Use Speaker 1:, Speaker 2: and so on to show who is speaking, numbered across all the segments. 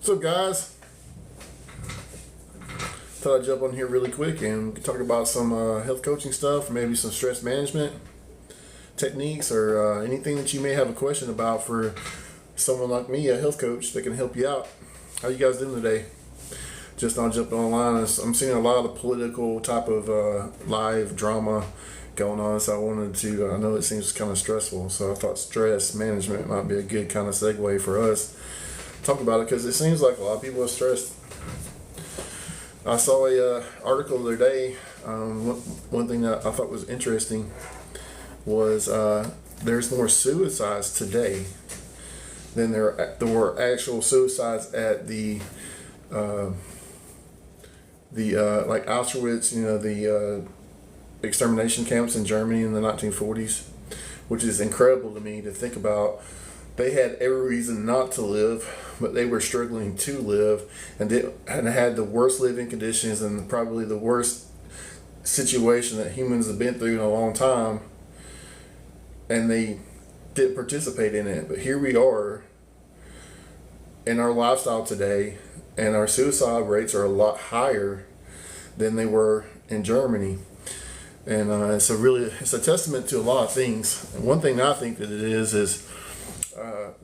Speaker 1: What's up, guys? Thought I'd jump on here really quick and talk about some health coaching stuff, maybe some stress management techniques, or anything that you may have a question about for someone like me, a health coach that can help you out. How you guys doing today? Just not jumping online. I'm seeing a lot of political type of live drama going on, so I wanted to, I know it seems kind of stressful, so I thought stress management might be a good kind of segue for us. Talk about it because it seems like a lot of people are stressed. I saw a article the other day. One thing that I thought was interesting was there's more suicides today than there were actual suicides at the like Auschwitz, the extermination camps in Germany in the 1940s, which is incredible to me to think about. They had every reason not to live, but they were struggling to live and had the worst living conditions and probably the worst situation that humans have been through in a long time, and they didn't participate in it. But here we are in our lifestyle today, and our suicide rates are a lot higher than they were in Germany. And it's a testament to a lot of things. And one thing I think that it is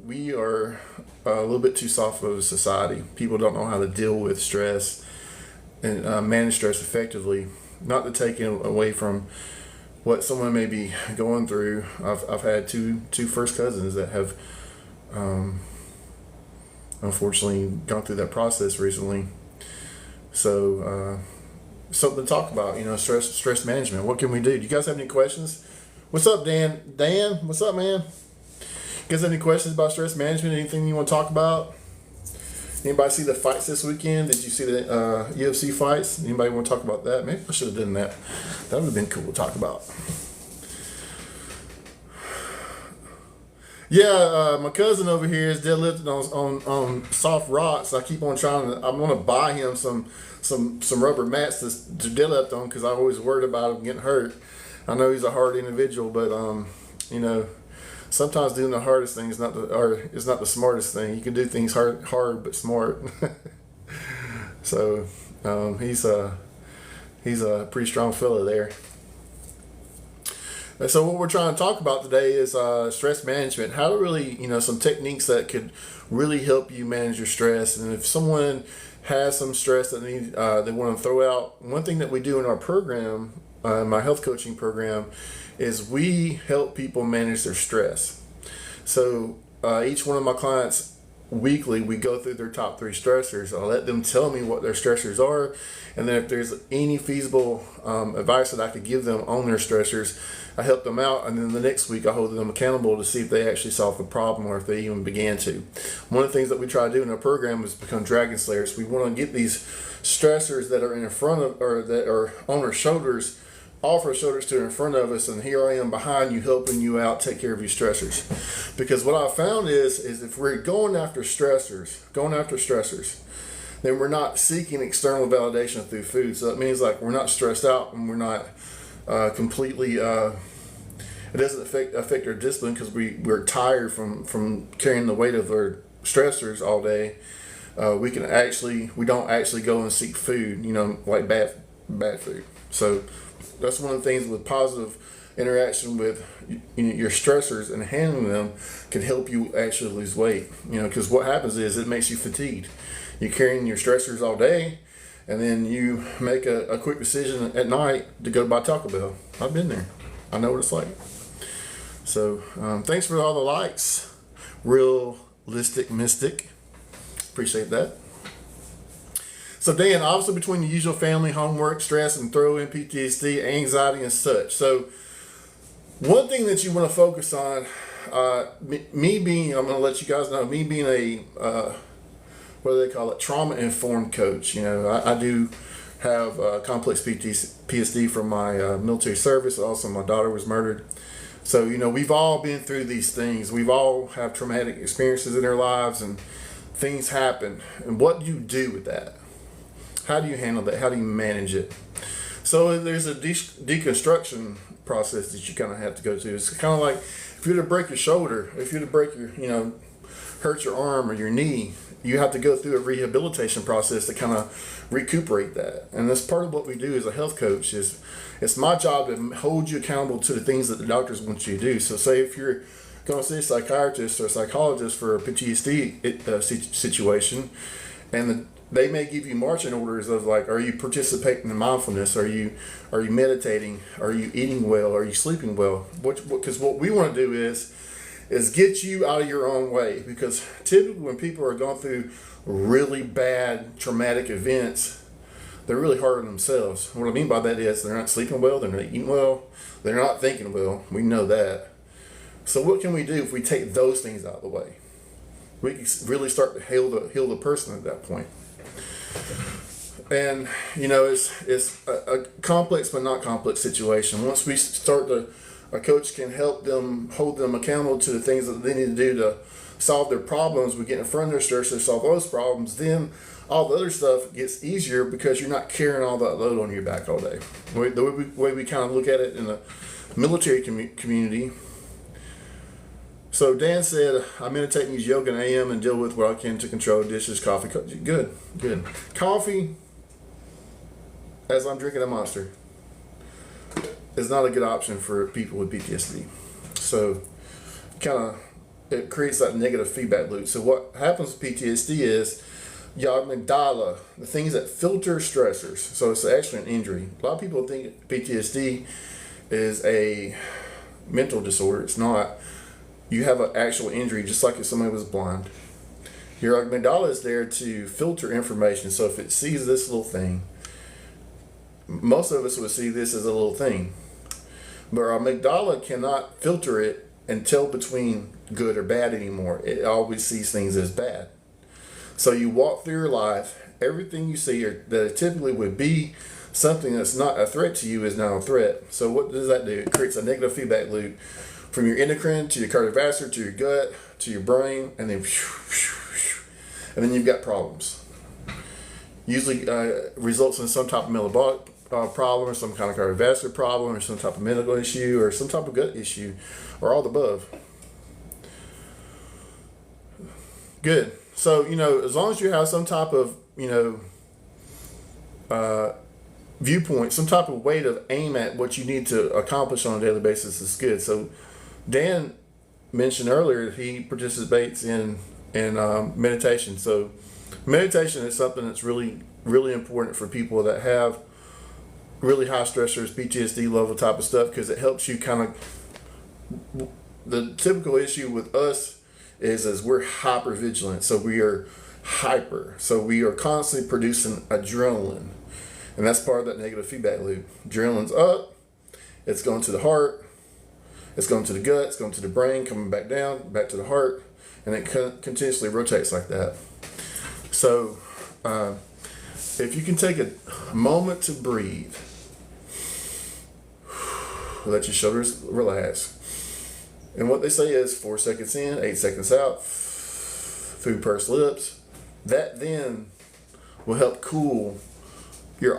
Speaker 1: we are a little bit too soft of a society. People don't know how to deal with stress and manage stress effectively. Not to take it away from what someone may be going through. I've had two first cousins that have unfortunately gone through that process recently. So something to talk about, stress management. What can we do? Do you guys have any questions? What's up, Dan? Dan, what's up, man? You guys have any questions about stress management? Anything you want to talk about? Anybody see the fights this weekend? Did you see the UFC fights? Anybody want to talk about that? Maybe I should have done that. That would have been cool to talk about. Yeah, my cousin over here is deadlifting on soft rocks. I keep on I'm gonna buy him some rubber mats to deadlift on because I always worried about him getting hurt. I know he's a hard individual, but sometimes doing the hardest thing is not the smartest thing. You can do things hard but smart. So he's a pretty strong fella there. And so what we're trying to talk about today is stress management. How to really, some techniques that could really help you manage your stress. And if someone has some stress that they want to throw out, one thing that we do in our program, my health coaching program, is we help people manage their stress. So each one of my clients weekly, we go through their top 3 stressors. I'll let them tell me what their stressors are, and then if there's any feasible advice that I could give them on their stressors, I help them out, and then the next week I hold them accountable to see if they actually solve the problem or if they even began to. One of the things that we try to do in our program is become dragon slayers. We want to get these stressors that are in front of, or that are on our shoulders, off our shoulders to in front of us, and here I am behind you, helping you out take care of your stressors. Because what I found is if we're going after stressors, then we're not seeking external validation through food. So that means like we're not stressed out, and we're not completely it doesn't affect our discipline because we're tired from carrying the weight of our stressors all day. We don't actually go and seek food, like bad food. So that's one of the things with positive interaction with your stressors and handling them can help you actually lose weight. Because what happens is it makes you fatigued. You're carrying your stressors all day, and then you make a quick decision at night to go buy Taco Bell. I've been there. I know what it's like. So thanks for all the likes. Realistic Mystic. Appreciate that. So Dan, obviously between the usual family, homework, stress, and throw in PTSD, anxiety, and such. So one thing that you want to focus on, I'm going to let you guys know, me being a what do they call it? Trauma-informed coach. I do have complex PTSD from my military service. Also, my daughter was murdered. So, we've all been through these things. We've all have traumatic experiences in our lives, and things happen. And what do you do with that? How do you handle that? How do you manage it? So there's a deconstruction process that you kind of have to go through. It's kind of like if you were to break your shoulder, if you were to break your, hurt your arm or your knee, you have to go through a rehabilitation process to kind of recuperate that. And that's part of what we do as a health coach. Is it's my job to hold you accountable to the things that the doctors want you to do. So say if you're going to see a psychiatrist or a psychologist for a PTSD situation, and they may give you marching orders of like, are you participating in mindfulness? Are you meditating? Are you eating well? Are you sleeping well? Because what we want to do is get you out of your own way. Because typically when people are going through really bad traumatic events, they're really hard on themselves. What I mean by that is they're not sleeping well, they're not eating well, they're not thinking well. We know that. So what can we do if we take those things out of the way? We can really start to heal the person at that point. And it's a complex but not complex situation. Once we start to, a coach can help them, hold them accountable to the things that they need to do to solve their problems. We get in front of their stressors, solve those problems. Then all the other stuff gets easier because you're not carrying all that load on your back all day. The way we kind of look at it in the military community. So Dan said, I meditate and use yoga in AM and deal with what I can to control dishes, coffee. Good. Coffee, as I'm drinking a Monster, is not a good option for people with PTSD. So it creates that negative feedback loop. So what happens with PTSD is your amygdala, the things that filter stressors. So it's actually an injury. A lot of people think PTSD is a mental disorder. It's not. You have an actual injury, just like if somebody was blind. Your amygdala is there to filter information. So if it sees this little thing, most of us would see this as a little thing. But our amygdala cannot filter it and tell between good or bad anymore. It always sees things as bad. So you walk through your life, everything you see that typically would be something that's not a threat to you is now a threat. So what does that do? It creates a negative feedback loop from your endocrine to your cardiovascular to your gut to your brain, and then you've got problems. Usually results in some type of metabolic problem, or some kind of cardiovascular problem, or some type of medical issue, or some type of gut issue, or all the above. Good. So as long as you have some type of viewpoint, some type of way to aim at what you need to accomplish on a daily basis is good. So Dan mentioned earlier that he participates in meditation. So meditation is something that's really, really important for people that have really high stressors, PTSD level type of stuff, because it helps you the typical issue with us is we're hyper vigilant. So we are hyper. So we are constantly producing adrenaline. And that's part of that negative feedback loop. Adrenaline's up, it's going to the heart, it's going to the gut, it's going to the brain, coming back down, back to the heart, and it continuously rotates like that. So if you can take a moment to breathe, let your shoulders relax. And what they say is 4 seconds in, 8 seconds out, through pursed lips. That then will help cool your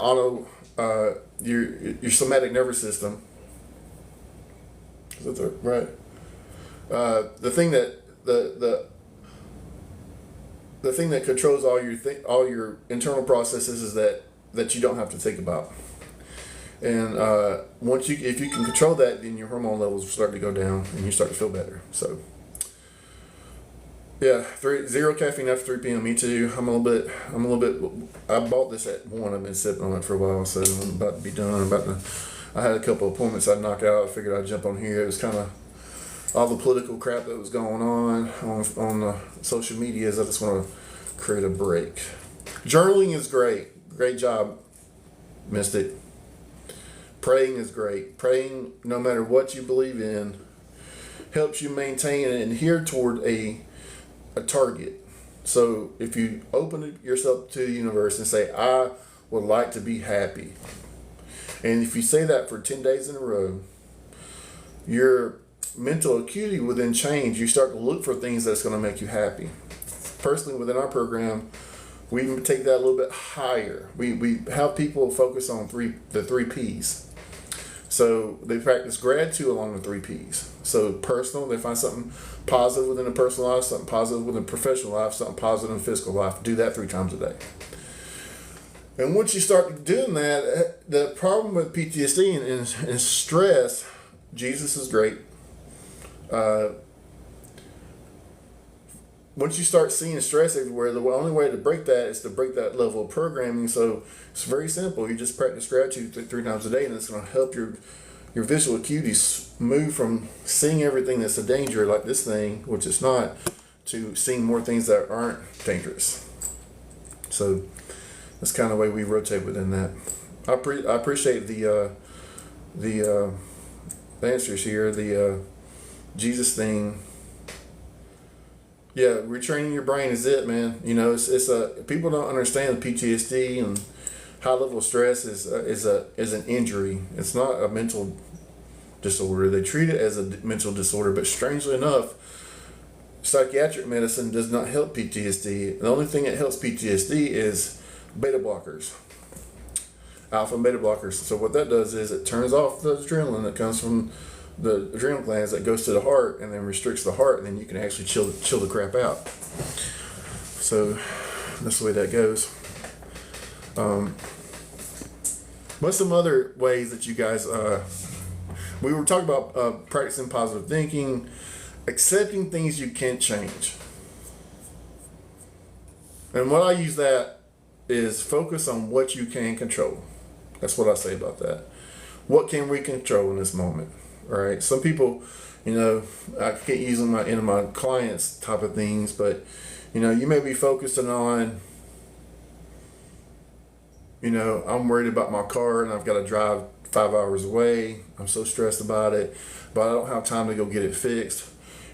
Speaker 1: your somatic nervous system. Is that right? The thing that the thing that controls all your internal processes is that you don't have to think about. And if you can control that, then your hormone levels start to go down and you start to feel better. So yeah, 0 caffeine after 3 p.m. Me too. I'm a little bit. I bought this at 1. I've been sipping on it for a while, so I'm about to be done. I had a couple of appointments I'd knock out. I figured I'd jump on here. It was kind of all the political crap that was going on social medias. I just want to create a break. Journaling is great. Great job, Mystic. Praying is great. Praying, no matter what you believe in, helps you maintain and adhere toward a target. So if you open yourself to the universe and say, I would like to be happy, and if you say that for 10 days in a row, your mental acuity will then change. You start to look for things that's going to make you happy. Personally, within our program, we even take that a little bit higher. We have people focus on the three P's. So they practice gratitude along the three P's. So personal, they find something positive within a personal life, something positive within a professional life, something positive in physical life. Do that 3 times a day. And once you start doing that, the problem with PTSD and stress, Jesus is great. Once you start seeing stress everywhere, the only way to break that is to break that level of programming. So it's very simple. You just practice gratitude 3 times a day, and it's going to help your visual acuity move from seeing everything that's a danger, like this thing, which it's not, to seeing more things that aren't dangerous. So that's kind of the way we rotate within that. I appreciate the answers here. The Jesus thing. Yeah, retraining your brain is it, man. You know, it's people don't understand PTSD and high level of stress is an injury. It's not a mental disorder. They treat it as a mental disorder, but strangely enough, psychiatric medicine does not help PTSD. The only thing that helps PTSD is beta blockers, alpha and beta blockers. So what that does is it turns off the adrenaline that comes from the adrenal glands that goes to the heart and then restricts the heart, and then you can actually chill the crap out. So that's the way that goes. What's some other ways that you guys we were talking about practicing positive thinking, accepting things you can't change. And what I use that is focus on what you can control. That's what I say about that. What can we control in this moment? All right. Some people, you know, I can't use them in my clients type of things, but you know, you may be focusing on, you know, I'm worried about my car and I've got to drive 5 hours away. I'm so stressed about it, but I don't have time to go get it fixed.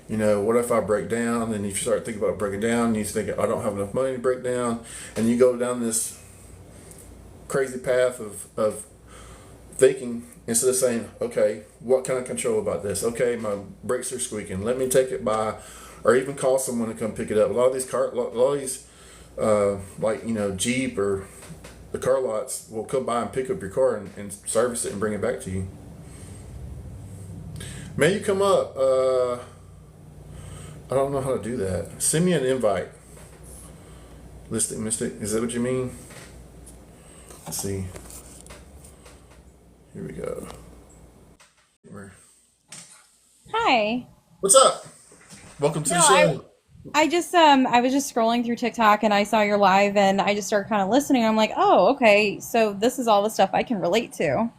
Speaker 1: You know, what if I break down? And if you start thinking about breaking down, you think I don't have enough money to break down, and you go down this crazy path of thinking instead of saying, okay, what can I control about this? Okay, my brakes are squeaking. Let me take it by, or even call someone to come pick it up. A lot of these like, you know, Jeep or the car lots will come by and pick up your car and service it and bring it back to you. May you come up? I don't know how to do that. Send me an invite. Listing Mystic, is that what you mean? Let's see. Here we go.
Speaker 2: Hi.
Speaker 1: What's up? Welcome to
Speaker 2: No,
Speaker 1: the show.
Speaker 2: I was just scrolling through TikTok and I saw your live and I just started kind of listening. I'm like, oh, okay, so this is all the stuff I can relate to.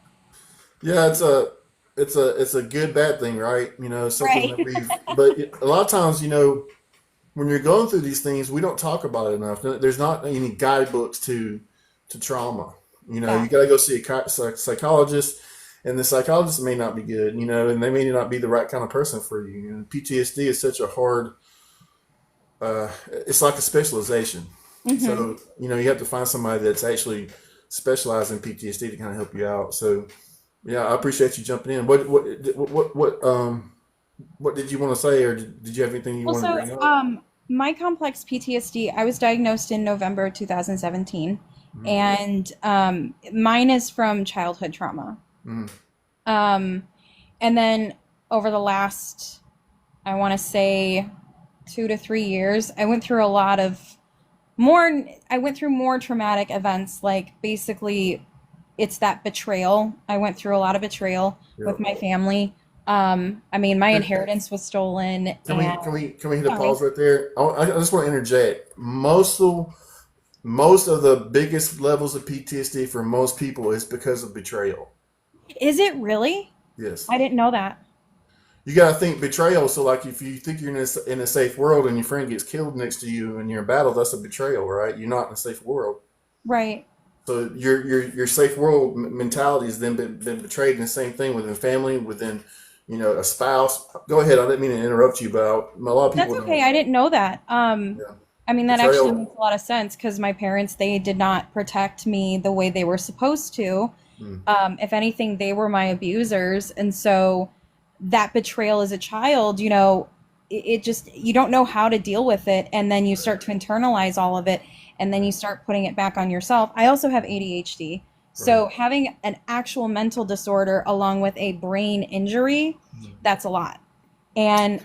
Speaker 1: Yeah, it's a good bad thing, right? You know, something
Speaker 2: Right.
Speaker 1: that but a lot of times, you know, when you're going through these things, we don't talk about it enough. There's not any guidebooks to trauma. You know,
Speaker 2: Yeah.
Speaker 1: you got to go see a psychologist, and the psychologist may not be good. You know, and they may not be the right kind of person for you. And PTSD is such a hard. It's like a specialization.
Speaker 2: Hmm.
Speaker 1: So you know, you have to find somebody that's actually specialized in PTSD to kind of help you out. So yeah, I appreciate you jumping in. What did you want to say, or did you have anything you
Speaker 2: Well,
Speaker 1: wanted to
Speaker 2: so
Speaker 1: bring up?
Speaker 2: my complex PTSD, I was diagnosed in November 2017,
Speaker 1: Mm-hmm.
Speaker 2: and mine is from childhood trauma.
Speaker 1: Mm-hmm.
Speaker 2: Um, and then over the last, I want to say, 2 to 3 years, I went through a lot of more I went through more traumatic events, like basically it's that betrayal. I went through a lot of betrayal with
Speaker 1: Yep.
Speaker 2: my family. I mean, my inheritance was stolen, and
Speaker 1: Can we hit a
Speaker 2: sorry.
Speaker 1: pause right there? I just want to interject. Most of the biggest levels of PTSD for most people is because of betrayal.
Speaker 2: Is it really?
Speaker 1: Yes.
Speaker 2: I didn't know that.
Speaker 1: You got to think betrayal. So, like, if you think you're in a safe world and your friend gets killed next to you and you're in battle, that's a betrayal, right? You're not in a safe world.
Speaker 2: Right.
Speaker 1: So your safe world mentality has then been betrayed. And the same thing within family, within, you know, a spouse. Go ahead. I didn't mean to interrupt you, but a lot of
Speaker 2: That's
Speaker 1: people
Speaker 2: okay.
Speaker 1: don't.
Speaker 2: I didn't know that.
Speaker 1: Yeah,
Speaker 2: I mean, that actually
Speaker 1: betrayal.
Speaker 2: makes a lot of sense because my parents, they did not protect me the way they were supposed to.
Speaker 1: Mm,
Speaker 2: If anything, they were my abusers. And so that betrayal as a child, it just, you don't know how to deal with it. And then you start to internalize all of it. And then you start putting it back on yourself. I also have ADHD.
Speaker 1: Right.
Speaker 2: So having an actual mental disorder along with a brain injury, that's a lot. And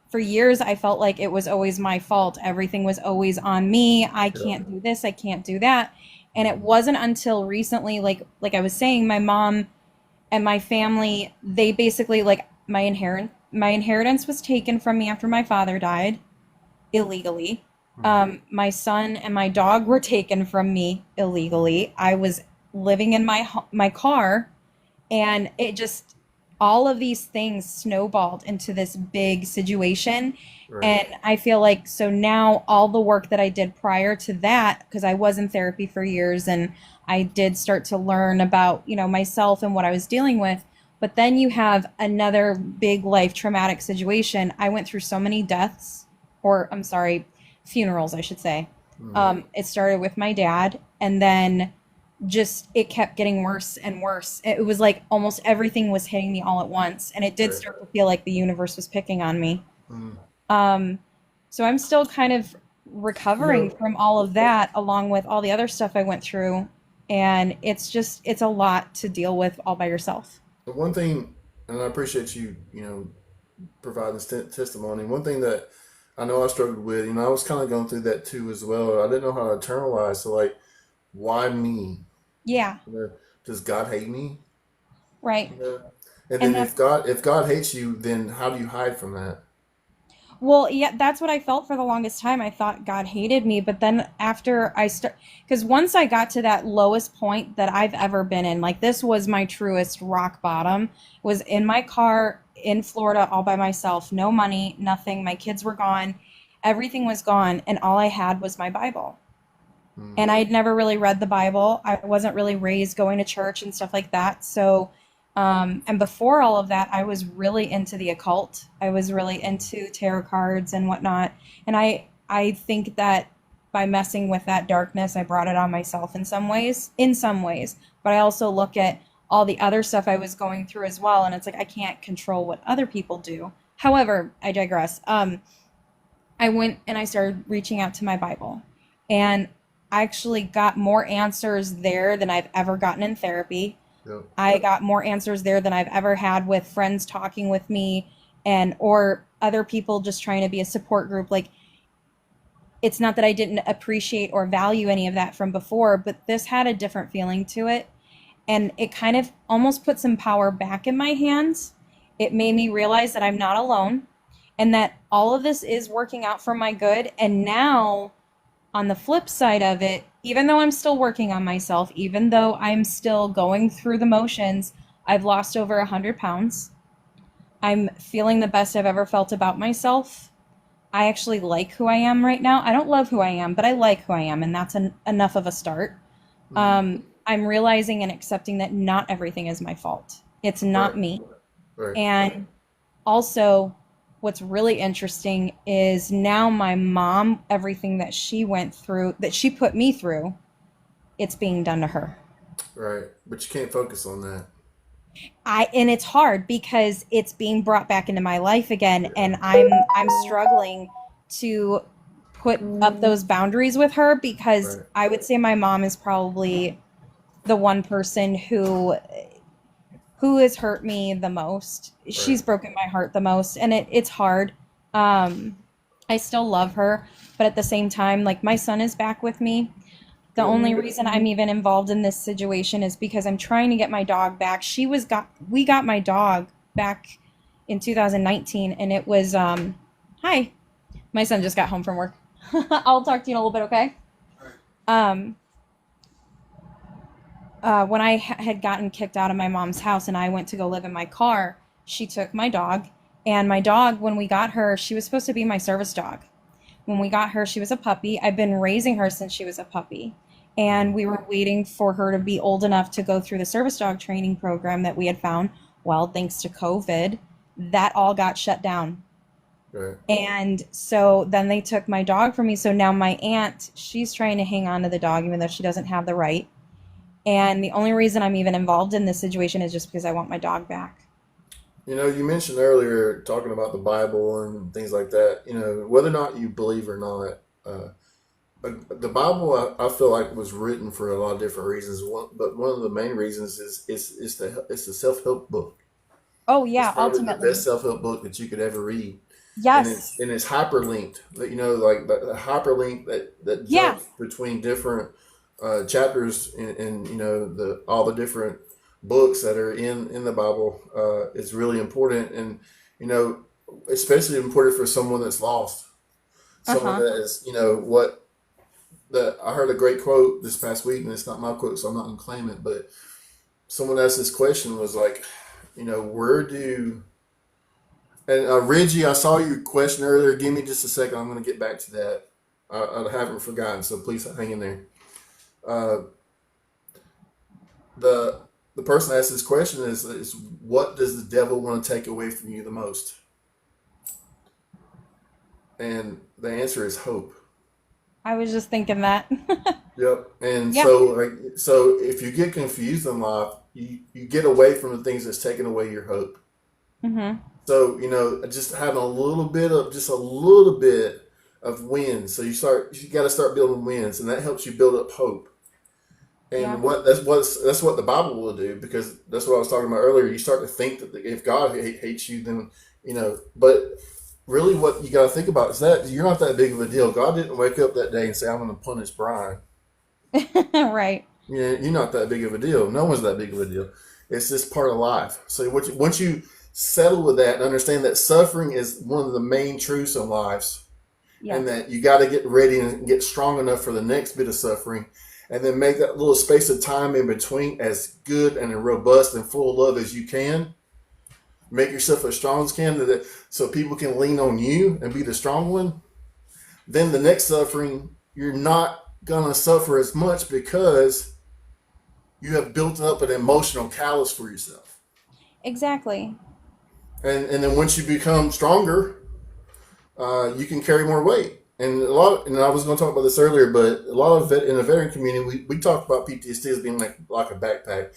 Speaker 2: for years, I felt like it was always my fault. Everything was always on me. I
Speaker 1: Yeah.
Speaker 2: can't do this. I can't do that. And it
Speaker 1: Mhm.
Speaker 2: wasn't until recently, like I was saying, my mom and my family, they basically like my inheritance was taken from me after my father died illegally.
Speaker 1: Mhm.
Speaker 2: My son and my dog were taken from me illegally. I was living in my car, and it just all of these things snowballed into this big situation.
Speaker 1: Right.
Speaker 2: And I feel like so now all the work that I did prior to that, because I was in therapy for years and I did start to learn about, myself and what I was dealing with. But then you have another big life traumatic situation. I went through so many deaths, or I'm sorry, funerals, I should say.
Speaker 1: Mhm.
Speaker 2: It started with my dad, and then just it kept getting worse and worse. It was like almost everything was hitting me all at once, and it did
Speaker 1: Right.
Speaker 2: start to feel like the universe was picking on me.
Speaker 1: Mhm.
Speaker 2: Um, so I'm still kind of
Speaker 1: You
Speaker 2: recovering
Speaker 1: know,
Speaker 2: from all of that, along with all the other stuff I went through, and it's a lot to deal with all by yourself.
Speaker 1: the one thing, and I appreciate you, providing this testimony. One thing that I know I struggled with, I was kind of going through that too as well. I didn't know how to internalize. So, like, why me?
Speaker 2: Yeah,
Speaker 1: You know, does God hate me?
Speaker 2: right.
Speaker 1: You know, and
Speaker 2: And
Speaker 1: then
Speaker 2: that's
Speaker 1: if God hates you, then how do you hide from that?
Speaker 2: Well, yeah, that's what I felt for the longest time. I thought God hated me, but then after because once I got to that lowest point that I've ever been in, like this was my truest rock bottom, was in my car in Florida all by myself, no money, nothing. My kids were gone, everything was gone, and all I had was my Bible.
Speaker 1: Mm,
Speaker 2: And I'd never really read the Bible. I wasn't really raised going to church and stuff like that. So, and before all of that, I was really into the occult. I was really into tarot cards and whatnot. And I think that by messing with that darkness, I brought it on myself in some ways, But I also look at all the other stuff I was going through as well. And it's like, I can't control what other people do. However, I digress. I went and I started reaching out to my Bible. And I actually got more answers there than I've ever gotten in therapy.
Speaker 1: yep.
Speaker 2: I got more answers there than I've ever had with friends talking with me and or other people just trying to be a support group. Like it's not that I didn't appreciate or value any of that from before, but this had a different feeling to it. And it kind of almost put some power back in my hands. It made me realize that I'm not alone and that all of this is working out for my good. And now, on the flip side of it, even though I'm still working on myself, even though I'm still going through the motions, I've lost over 100 pounds. I'm feeling the best I've ever felt about myself. I actually like who I am right now. I don't love who I am, but I like who I am, and that's enough of a start.
Speaker 1: Mm,
Speaker 2: I'm realizing and accepting that not everything is my fault. It's
Speaker 1: right.
Speaker 2: not me.
Speaker 1: Right.
Speaker 2: And also, what's really interesting is now my mom, everything that she went through, that she put me through, it's being done to her.
Speaker 1: Right. But you can't focus on that.
Speaker 2: And it's hard because it's being brought back into my life again,
Speaker 1: Yeah.
Speaker 2: and I'm struggling to put up those boundaries with her because
Speaker 1: Right.
Speaker 2: I would say my mom is probably the one person who has hurt me the most.
Speaker 1: Right.
Speaker 2: She's broken my heart the most, and it's hard. Um, I still love her, but at the same time, like my son is back with me. The
Speaker 1: Good.
Speaker 2: only reason I'm even involved in this situation is because I'm trying to get my dog back. We got my dog back in 2019, and it was hi. My son just got home from work. I'll talk to you in a little bit, okay? Um, when I had gotten kicked out of my mom's house and I went to go live in my car, she took my dog. And my dog, when we got her, she was supposed to be my service dog. When we got her, she was a puppy. I've been raising her since she was a puppy. And
Speaker 1: Mm,
Speaker 2: we were waiting for her to be old enough to go through the service dog training program that we had found. Well, thanks to COVID, that all got shut down.
Speaker 1: right.
Speaker 2: And so then they took my dog from me. So now my aunt, she's trying to hang on to the dog, even though she doesn't have the right. And the only reason I'm even involved in this situation is just because I want my dog back.
Speaker 1: You mentioned earlier talking about the Bible and things like that. Whether or not you believe or not, the Bible, I feel like was written for a lot of different reasons. But one of the main reasons is it's the self help book.
Speaker 2: Oh
Speaker 1: It's
Speaker 2: yeah,
Speaker 1: probably the best
Speaker 2: ultimately.
Speaker 1: self help book that you could ever read,
Speaker 2: Yes.
Speaker 1: and it's hyperlinked. Like the hyperlink that
Speaker 2: Yeah.
Speaker 1: jumps between different chapters and the all the different books that are in the Bible is really important, and you know especially important for someone that's lost, someone
Speaker 2: Uh-huh.
Speaker 1: that is what the I heard a great quote this past week, and it's not my quote, so I'm not gonna claim it, but someone asked this question was like, where do and Reggie, I saw your question earlier. Give me just a second. I'm going to get back to that. I haven't forgotten, so please hang in there. Uh, the the person that asked this question is what does the devil want to take away from you the most? And the answer is hope.
Speaker 2: I was just thinking that.
Speaker 1: Yep. And
Speaker 2: Yeah.
Speaker 1: so if you get confused in life, you get away from the things that's taking away your hope.
Speaker 2: Mm-hmm.
Speaker 1: So, just having just a little bit of wins. So you got to start building wins, and that helps you build up hope.
Speaker 2: Yeah.
Speaker 1: And that's what the Bible will do, because that's what I was talking about earlier. You start to think that if God hates you, then But really, what you got to think about is that you're not that big of a deal. God didn't wake up that day and say, "I'm going to punish Brian."
Speaker 2: Right.
Speaker 1: You're not that big of a deal. No one's that big of a deal. It's just part of life. So once you settle with that and understand that suffering is one of the main truths in lives, and
Speaker 2: Yes.
Speaker 1: that you got to get ready and get strong enough for the next bit of suffering, and then make that little space of time in between as good and robust and full of love as you can. Make yourself as strong as you can so people can lean on you and be the strong one. Then the next suffering, you're not going to suffer as much because you have built up an emotional callus for yourself.
Speaker 2: Exactly.
Speaker 1: And then once you become stronger, you can carry more weight. And I was going to talk about this earlier, but a lot of in the veteran community, we talk about PTSD as being like a backpack.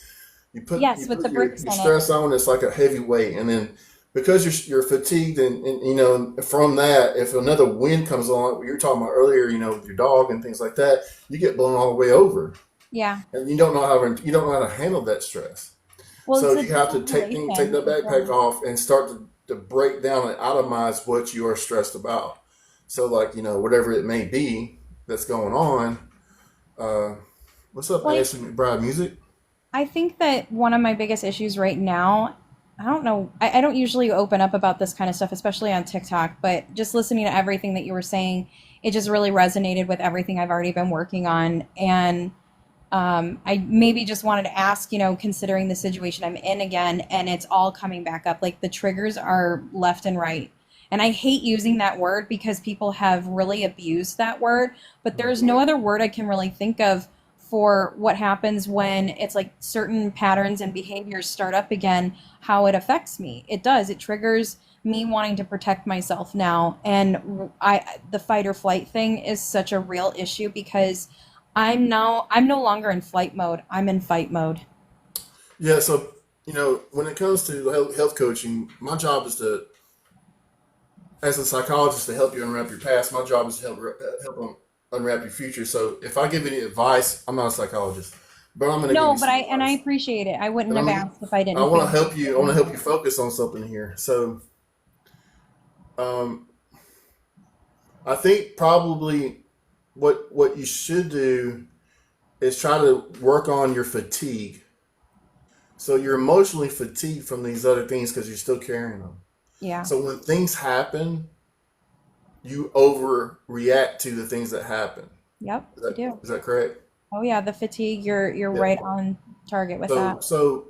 Speaker 1: You
Speaker 2: Yes, with
Speaker 1: put
Speaker 2: the bricks
Speaker 1: your
Speaker 2: in it.
Speaker 1: stress on, it's like a heavy weight, and then because you're fatigued, and from that, if another wind comes along, like you were talking about earlier, with your dog and things like that, you get blown all the way over,
Speaker 2: Yeah.
Speaker 1: and you don't know how to handle that stress.
Speaker 2: Well,
Speaker 1: So
Speaker 2: it's a
Speaker 1: you have to take
Speaker 2: dysregulation
Speaker 1: that
Speaker 2: for
Speaker 1: backpack
Speaker 2: sure.
Speaker 1: off and start to break down and itemize what you are stressed about. So like whatever it may be that's going on. Uh, what's up,
Speaker 2: Like,
Speaker 1: Ashley McBride? Music?
Speaker 2: I think that one of my biggest issues right now, I don't know, I don't usually open up about this kind of stuff, especially on TikTok, but just listening to everything that you were saying, it just really resonated with everything I've already been working on. And I maybe just wanted to ask, considering the situation I'm in again, and it's all coming back up, like the triggers are left and right. And I hate using that word because people have really abused that word, but there's no other word I can really think of for what happens when it's like certain patterns and behaviors start up again, how it affects me. It does. It triggers me wanting to protect myself now. And the fight or flight thing is such a real issue because I'm no longer in flight mode. I'm in fight mode.
Speaker 1: Yeah. So when it comes to health coaching, my job is as a psychologist, to help you unwrap your past. My job is to unwrap your future. So if I give any advice, I'm not a psychologist, but I'm going to give
Speaker 2: No,
Speaker 1: you
Speaker 2: but
Speaker 1: some
Speaker 2: I
Speaker 1: advice.
Speaker 2: appreciate it. I wouldn't
Speaker 1: And
Speaker 2: have asked if I
Speaker 1: I
Speaker 2: didn't
Speaker 1: want to
Speaker 2: feel
Speaker 1: help you. I want to
Speaker 2: comfortable.
Speaker 1: help you focus on something here. So um, I think probably what you should do is try to work on your fatigue. So you're emotionally fatigued from these other things because you're still carrying them.
Speaker 2: Yeah.
Speaker 1: So when things happen, you overreact to the things that happen.
Speaker 2: Yep,
Speaker 1: Is
Speaker 2: I
Speaker 1: that
Speaker 2: do.
Speaker 1: is that correct?
Speaker 2: Oh yeah, the fatigue, you're
Speaker 1: Yeah.
Speaker 2: right on target with
Speaker 1: So
Speaker 2: that.
Speaker 1: so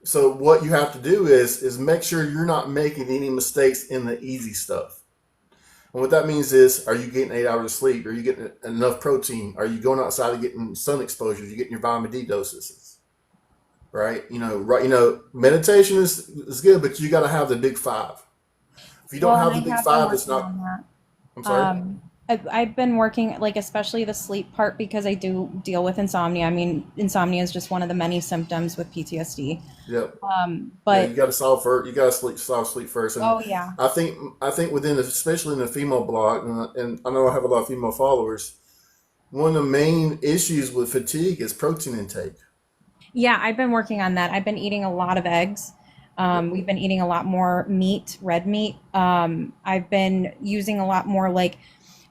Speaker 1: so what you have to do is make sure you're not making any mistakes in the easy stuff. And what that means is, are you getting 8 hours of sleep? Are you getting enough protein? Are you going outside and getting sun exposure? Are you getting your vitamin D doses? Right? Right. Meditation is good, but you got to have the big five. If you don't
Speaker 2: Well, and
Speaker 1: have
Speaker 2: I
Speaker 1: the big
Speaker 2: have been
Speaker 1: five, it's
Speaker 2: working
Speaker 1: not.
Speaker 2: on that.
Speaker 1: I'm sorry.
Speaker 2: I've been working, like, especially the sleep part because I do deal with insomnia. I mean, insomnia is just one of the many symptoms with PTSD.
Speaker 1: Yep. Yeah,
Speaker 2: But
Speaker 1: you got to solve first. You got to solve sleep first, and
Speaker 2: oh yeah,
Speaker 1: I think especially in the female blog, and I know I have a lot of female followers. one of the main issues with fatigue is protein intake.
Speaker 2: Yeah, I've been working on that. I've been eating a lot of eggs. We've been eating a lot more meat, red meat. I've been using a lot more like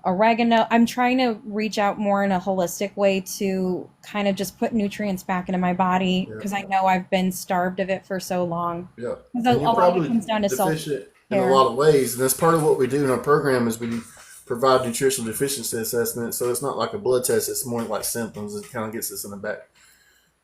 Speaker 2: oregano. I'm trying to reach out more in a holistic way to kind of just put nutrients back into my body
Speaker 1: Yeah,
Speaker 2: because I know I've been starved of it for so long.
Speaker 1: yeah.
Speaker 2: Because a
Speaker 1: And you're
Speaker 2: lot of it
Speaker 1: probably
Speaker 2: comes down to self
Speaker 1: deficient in a
Speaker 2: care.
Speaker 1: lot of ways, and that's part of what we do in our program is we provide nutritional deficiency assessment. So it's not like a blood test; it's more like symptoms. It kind of gets us in the back.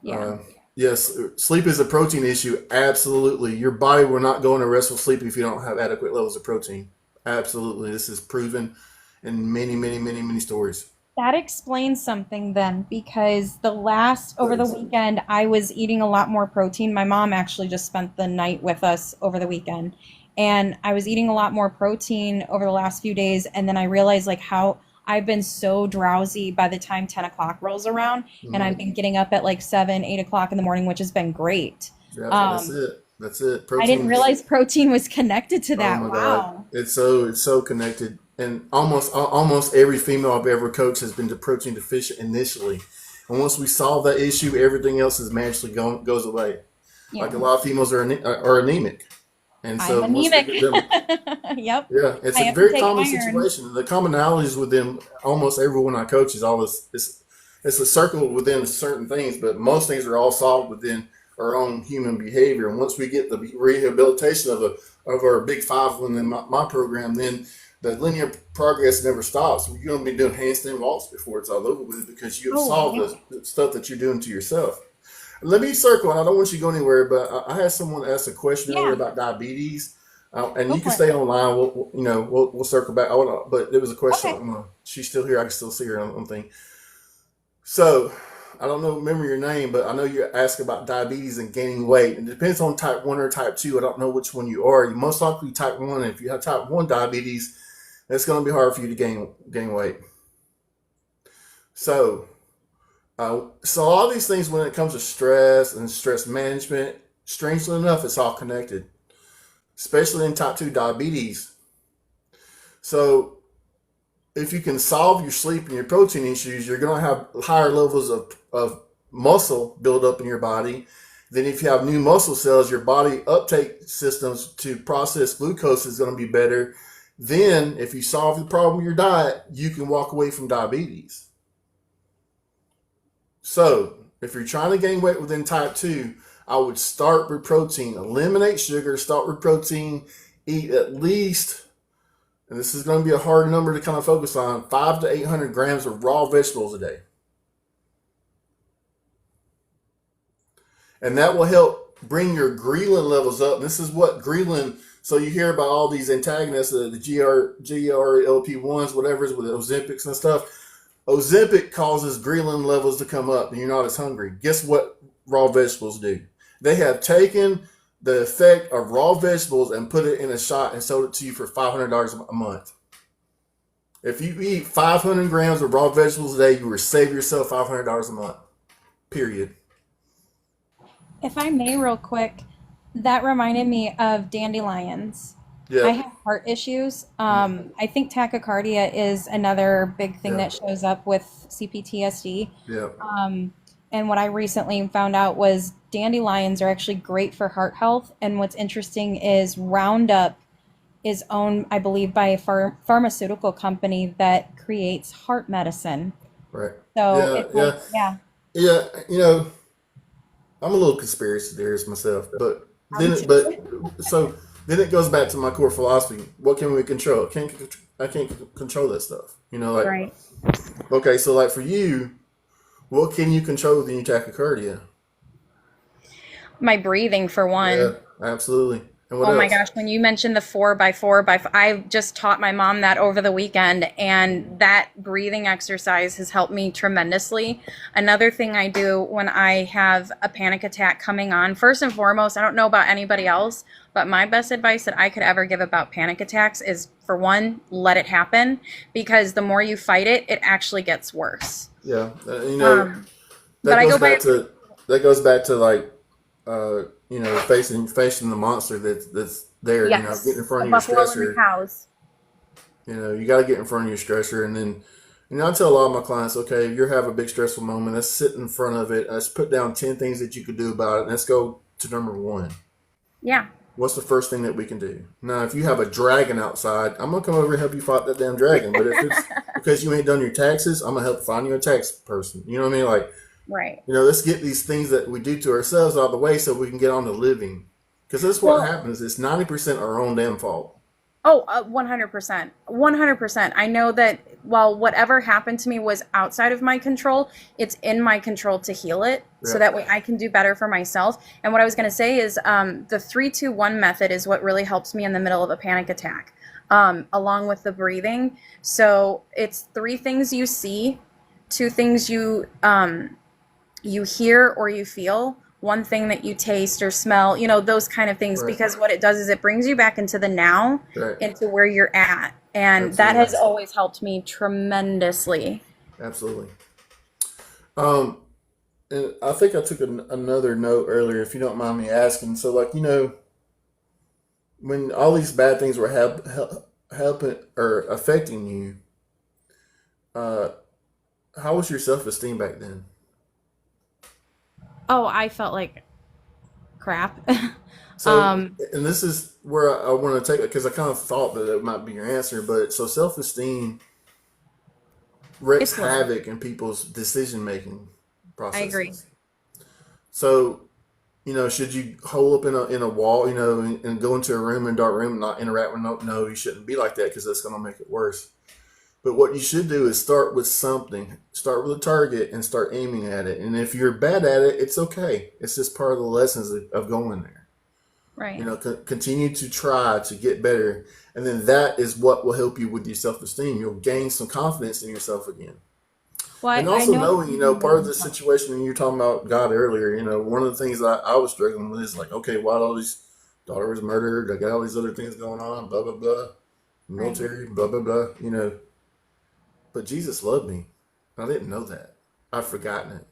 Speaker 2: Yeah.
Speaker 1: Uh, yes, sleep is a protein issue. Absolutely, your body will not go into restful sleep if you don't have adequate levels of protein. Absolutely, this is proven in many, many, many, many stories.
Speaker 2: That explains something then, because over the
Speaker 1: Please.
Speaker 2: weekend, I was eating a lot more protein. My mom actually just spent the night with us over the weekend, and I was eating a lot more protein over the last few days. And then I realized like how I've been so drowsy by the time 10 o'clock rolls around, and I've
Speaker 1: Mhm.
Speaker 2: been getting up at like 7, 8 o'clock in the morning, which has been great.
Speaker 1: Yeah, that's
Speaker 2: Um,
Speaker 1: it. That's it.
Speaker 2: I didn't
Speaker 1: Protein.
Speaker 2: realize protein was connected to
Speaker 1: Oh
Speaker 2: that.
Speaker 1: my God,
Speaker 2: Wow.
Speaker 1: it's so connected, and almost every female I've ever coached has been protein deficient initially, and once we solve that issue, everything else is magically goes away. Like a
Speaker 2: Yeah.
Speaker 1: lot of females are anemic, and
Speaker 2: I'm
Speaker 1: so once we
Speaker 2: anemic.
Speaker 1: get them,
Speaker 2: Yep.
Speaker 1: yeah, it's
Speaker 2: I
Speaker 1: a
Speaker 2: have to
Speaker 1: very
Speaker 2: take
Speaker 1: common
Speaker 2: iron.
Speaker 1: situation. The commonalities with them, almost everyone I coach is all this. It's a circle within certain things, but most things are all solved within our own human behavior. And once we get the rehabilitation of our big five within my program, then the linear progress never stops. You're going to be doing handstand walks before it's all over with because you have
Speaker 2: Oh,
Speaker 1: solved
Speaker 2: yeah.
Speaker 1: the stuff that you're doing to yourself. Let me circle, and I don't want you to go anywhere, but I had someone ask a question earlier
Speaker 2: Yeah.
Speaker 1: about diabetes, and
Speaker 2: Go
Speaker 1: you can
Speaker 2: for it.
Speaker 1: stay online. We'll circle back. But there was a question.
Speaker 2: Okay.
Speaker 1: She's still here. I can still see her on thing. So I don't know, remember your name, but I know you asked about diabetes and gaining weight. And it depends on type 1 or type 2. I don't know which one you are. You most likely type 1. And if you have type 1 diabetes, it's going to be hard for you to gain weight. So, so all these things when it comes to stress and stress management, strangely enough, it's all connected, especially in type 2 diabetes. So if you can solve your sleep and your protein issues, you're going to have higher levels of muscle build up in your body. Then, if you have new muscle cells, your body uptake systems to process glucose is going to be better. Then, if you solve the problem with your diet, you can walk away from diabetes. So, if you're trying to gain weight within type 2, I would start with protein, eliminate sugar, start with protein, eat at least, and this is going to be a hard number to kind of focus on, 500 to 800 grams of raw vegetables a day. And that will help bring your ghrelin levels up. And this is what ghrelin, so you hear about all these antagonists, the GRLP1s, whatever, with the Ozempics and stuff. Ozempic causes ghrelin levels to come up and you're not as hungry. Guess what raw vegetables do? They have taken the effect of raw vegetables and put it in a shot and sold it to you for $500 a month. If you eat 500 grams of raw vegetables a day, you will save yourself $500 a month. Period.
Speaker 2: If I may, real quick, that reminded me of dandelions. I
Speaker 1: Yep.
Speaker 2: have heart issues. I think tachycardia is another big thing that
Speaker 1: Yep.
Speaker 2: shows up with CPTSD.
Speaker 1: Yep.
Speaker 2: And what I recently found out was dandelions are actually great for heart health. And what's interesting is Roundup is owned, I believe, by a pharmaceutical company that creates heart medicine.
Speaker 1: Right.
Speaker 2: So
Speaker 1: Yeah.
Speaker 2: it's like,
Speaker 1: Yeah.
Speaker 2: yeah,
Speaker 1: Yeah. I'm a little conspiracy theorist myself, but
Speaker 2: me
Speaker 1: but
Speaker 2: too.
Speaker 1: so then it goes back to my core philosophy. What can we control? I can't control that stuff. Like,
Speaker 2: Right.
Speaker 1: okay, so like for you, what can you control within your tachycardia?
Speaker 2: My breathing, for
Speaker 1: Yeah,
Speaker 2: one.
Speaker 1: absolutely. And what
Speaker 2: Oh my
Speaker 1: else?
Speaker 2: gosh, when you mentioned the 4x4 I just taught my mom that over the weekend, and that breathing exercise has helped me tremendously. Another thing I do when I have a panic attack coming on, first and foremost, I don't know about anybody else, but my best advice that I could ever give about panic attacks is, for one, let it happen, because the more you fight it, it actually gets worse.
Speaker 1: Yeah,
Speaker 2: Um, but
Speaker 1: that
Speaker 2: I
Speaker 1: goes
Speaker 2: go by,
Speaker 1: back to that goes back to like facing the monster that's there. Getting
Speaker 2: yes,
Speaker 1: in front
Speaker 2: the
Speaker 1: of your
Speaker 2: buffalo and the
Speaker 1: stressor.
Speaker 2: cows.
Speaker 1: You got to get in front of your stressor, and then And I tell a lot of my clients, okay, if you're having a big stressful moment, let's sit in front of it. Let's put down 10 things that you could do about it. And let's go to number one.
Speaker 2: Yeah.
Speaker 1: What's the first thing that we can do? Now, if you have a dragon outside, I'm going to come over and help you fight that damn dragon. But if it's because you ain't done your taxes, I'm going to help find you a tax person. You know what I mean? Like,
Speaker 2: Right.
Speaker 1: let's get these things that we do to ourselves out of the way so we can get on to living. Because that's what
Speaker 2: Well,
Speaker 1: happens. It's 90% our own damn fault.
Speaker 2: oh, 100%. 100%. I know that while whatever happened to me was outside of my control, it's in my control to heal it so
Speaker 1: Yeah.
Speaker 2: that way I can do better for myself. And what I was going to say is the 3-2-1 method is what really helps me in the middle of a panic attack, along with the breathing. So it's 3 things you see, 2 things you hear or you feel, 1 thing that you taste or smell, those kind of things,
Speaker 1: Right.
Speaker 2: because what it does is it brings you back into the now,
Speaker 1: Right.
Speaker 2: into where you're at. And that
Speaker 1: Absolutely.
Speaker 2: has always helped me tremendously.
Speaker 1: Absolutely. Um, and I think I took another note earlier, if you don't mind me asking. So, like, when all these bad things were helping or affecting you, uh, how was your self esteem back then?
Speaker 2: Oh, I felt like crap.
Speaker 1: So,
Speaker 2: um,
Speaker 1: and this is where I want to take it because I kind of thought that it might be your answer, but so self esteem wreaks
Speaker 2: it's low.
Speaker 1: havoc in people's decision making
Speaker 2: I agree.
Speaker 1: processes. So, should you hole up in a wall, and go into a room in a dark room and not interact with no, you shouldn't be like that because that's going to make it worse. But what you should do is start with something. Start with a target and start aiming at it. And if you're bad at it, it's okay. It's just part of the lessons of going there.
Speaker 2: Right.
Speaker 1: Continue to try to get better, and then that is what will help you with your self-esteem. You'll gain some confidence in yourself again.
Speaker 2: Well,
Speaker 1: And
Speaker 2: I
Speaker 1: also
Speaker 2: know.
Speaker 1: knowing, part of the situation, and you're talking about God earlier, one of the things that I was struggling with is like, okay, why all these daughter was murdered? I got all these other things going on, blah, blah, blah,
Speaker 2: Right.
Speaker 1: military, blah, blah, blah. But Jesus loved me. I didn't know that. I've forgotten it.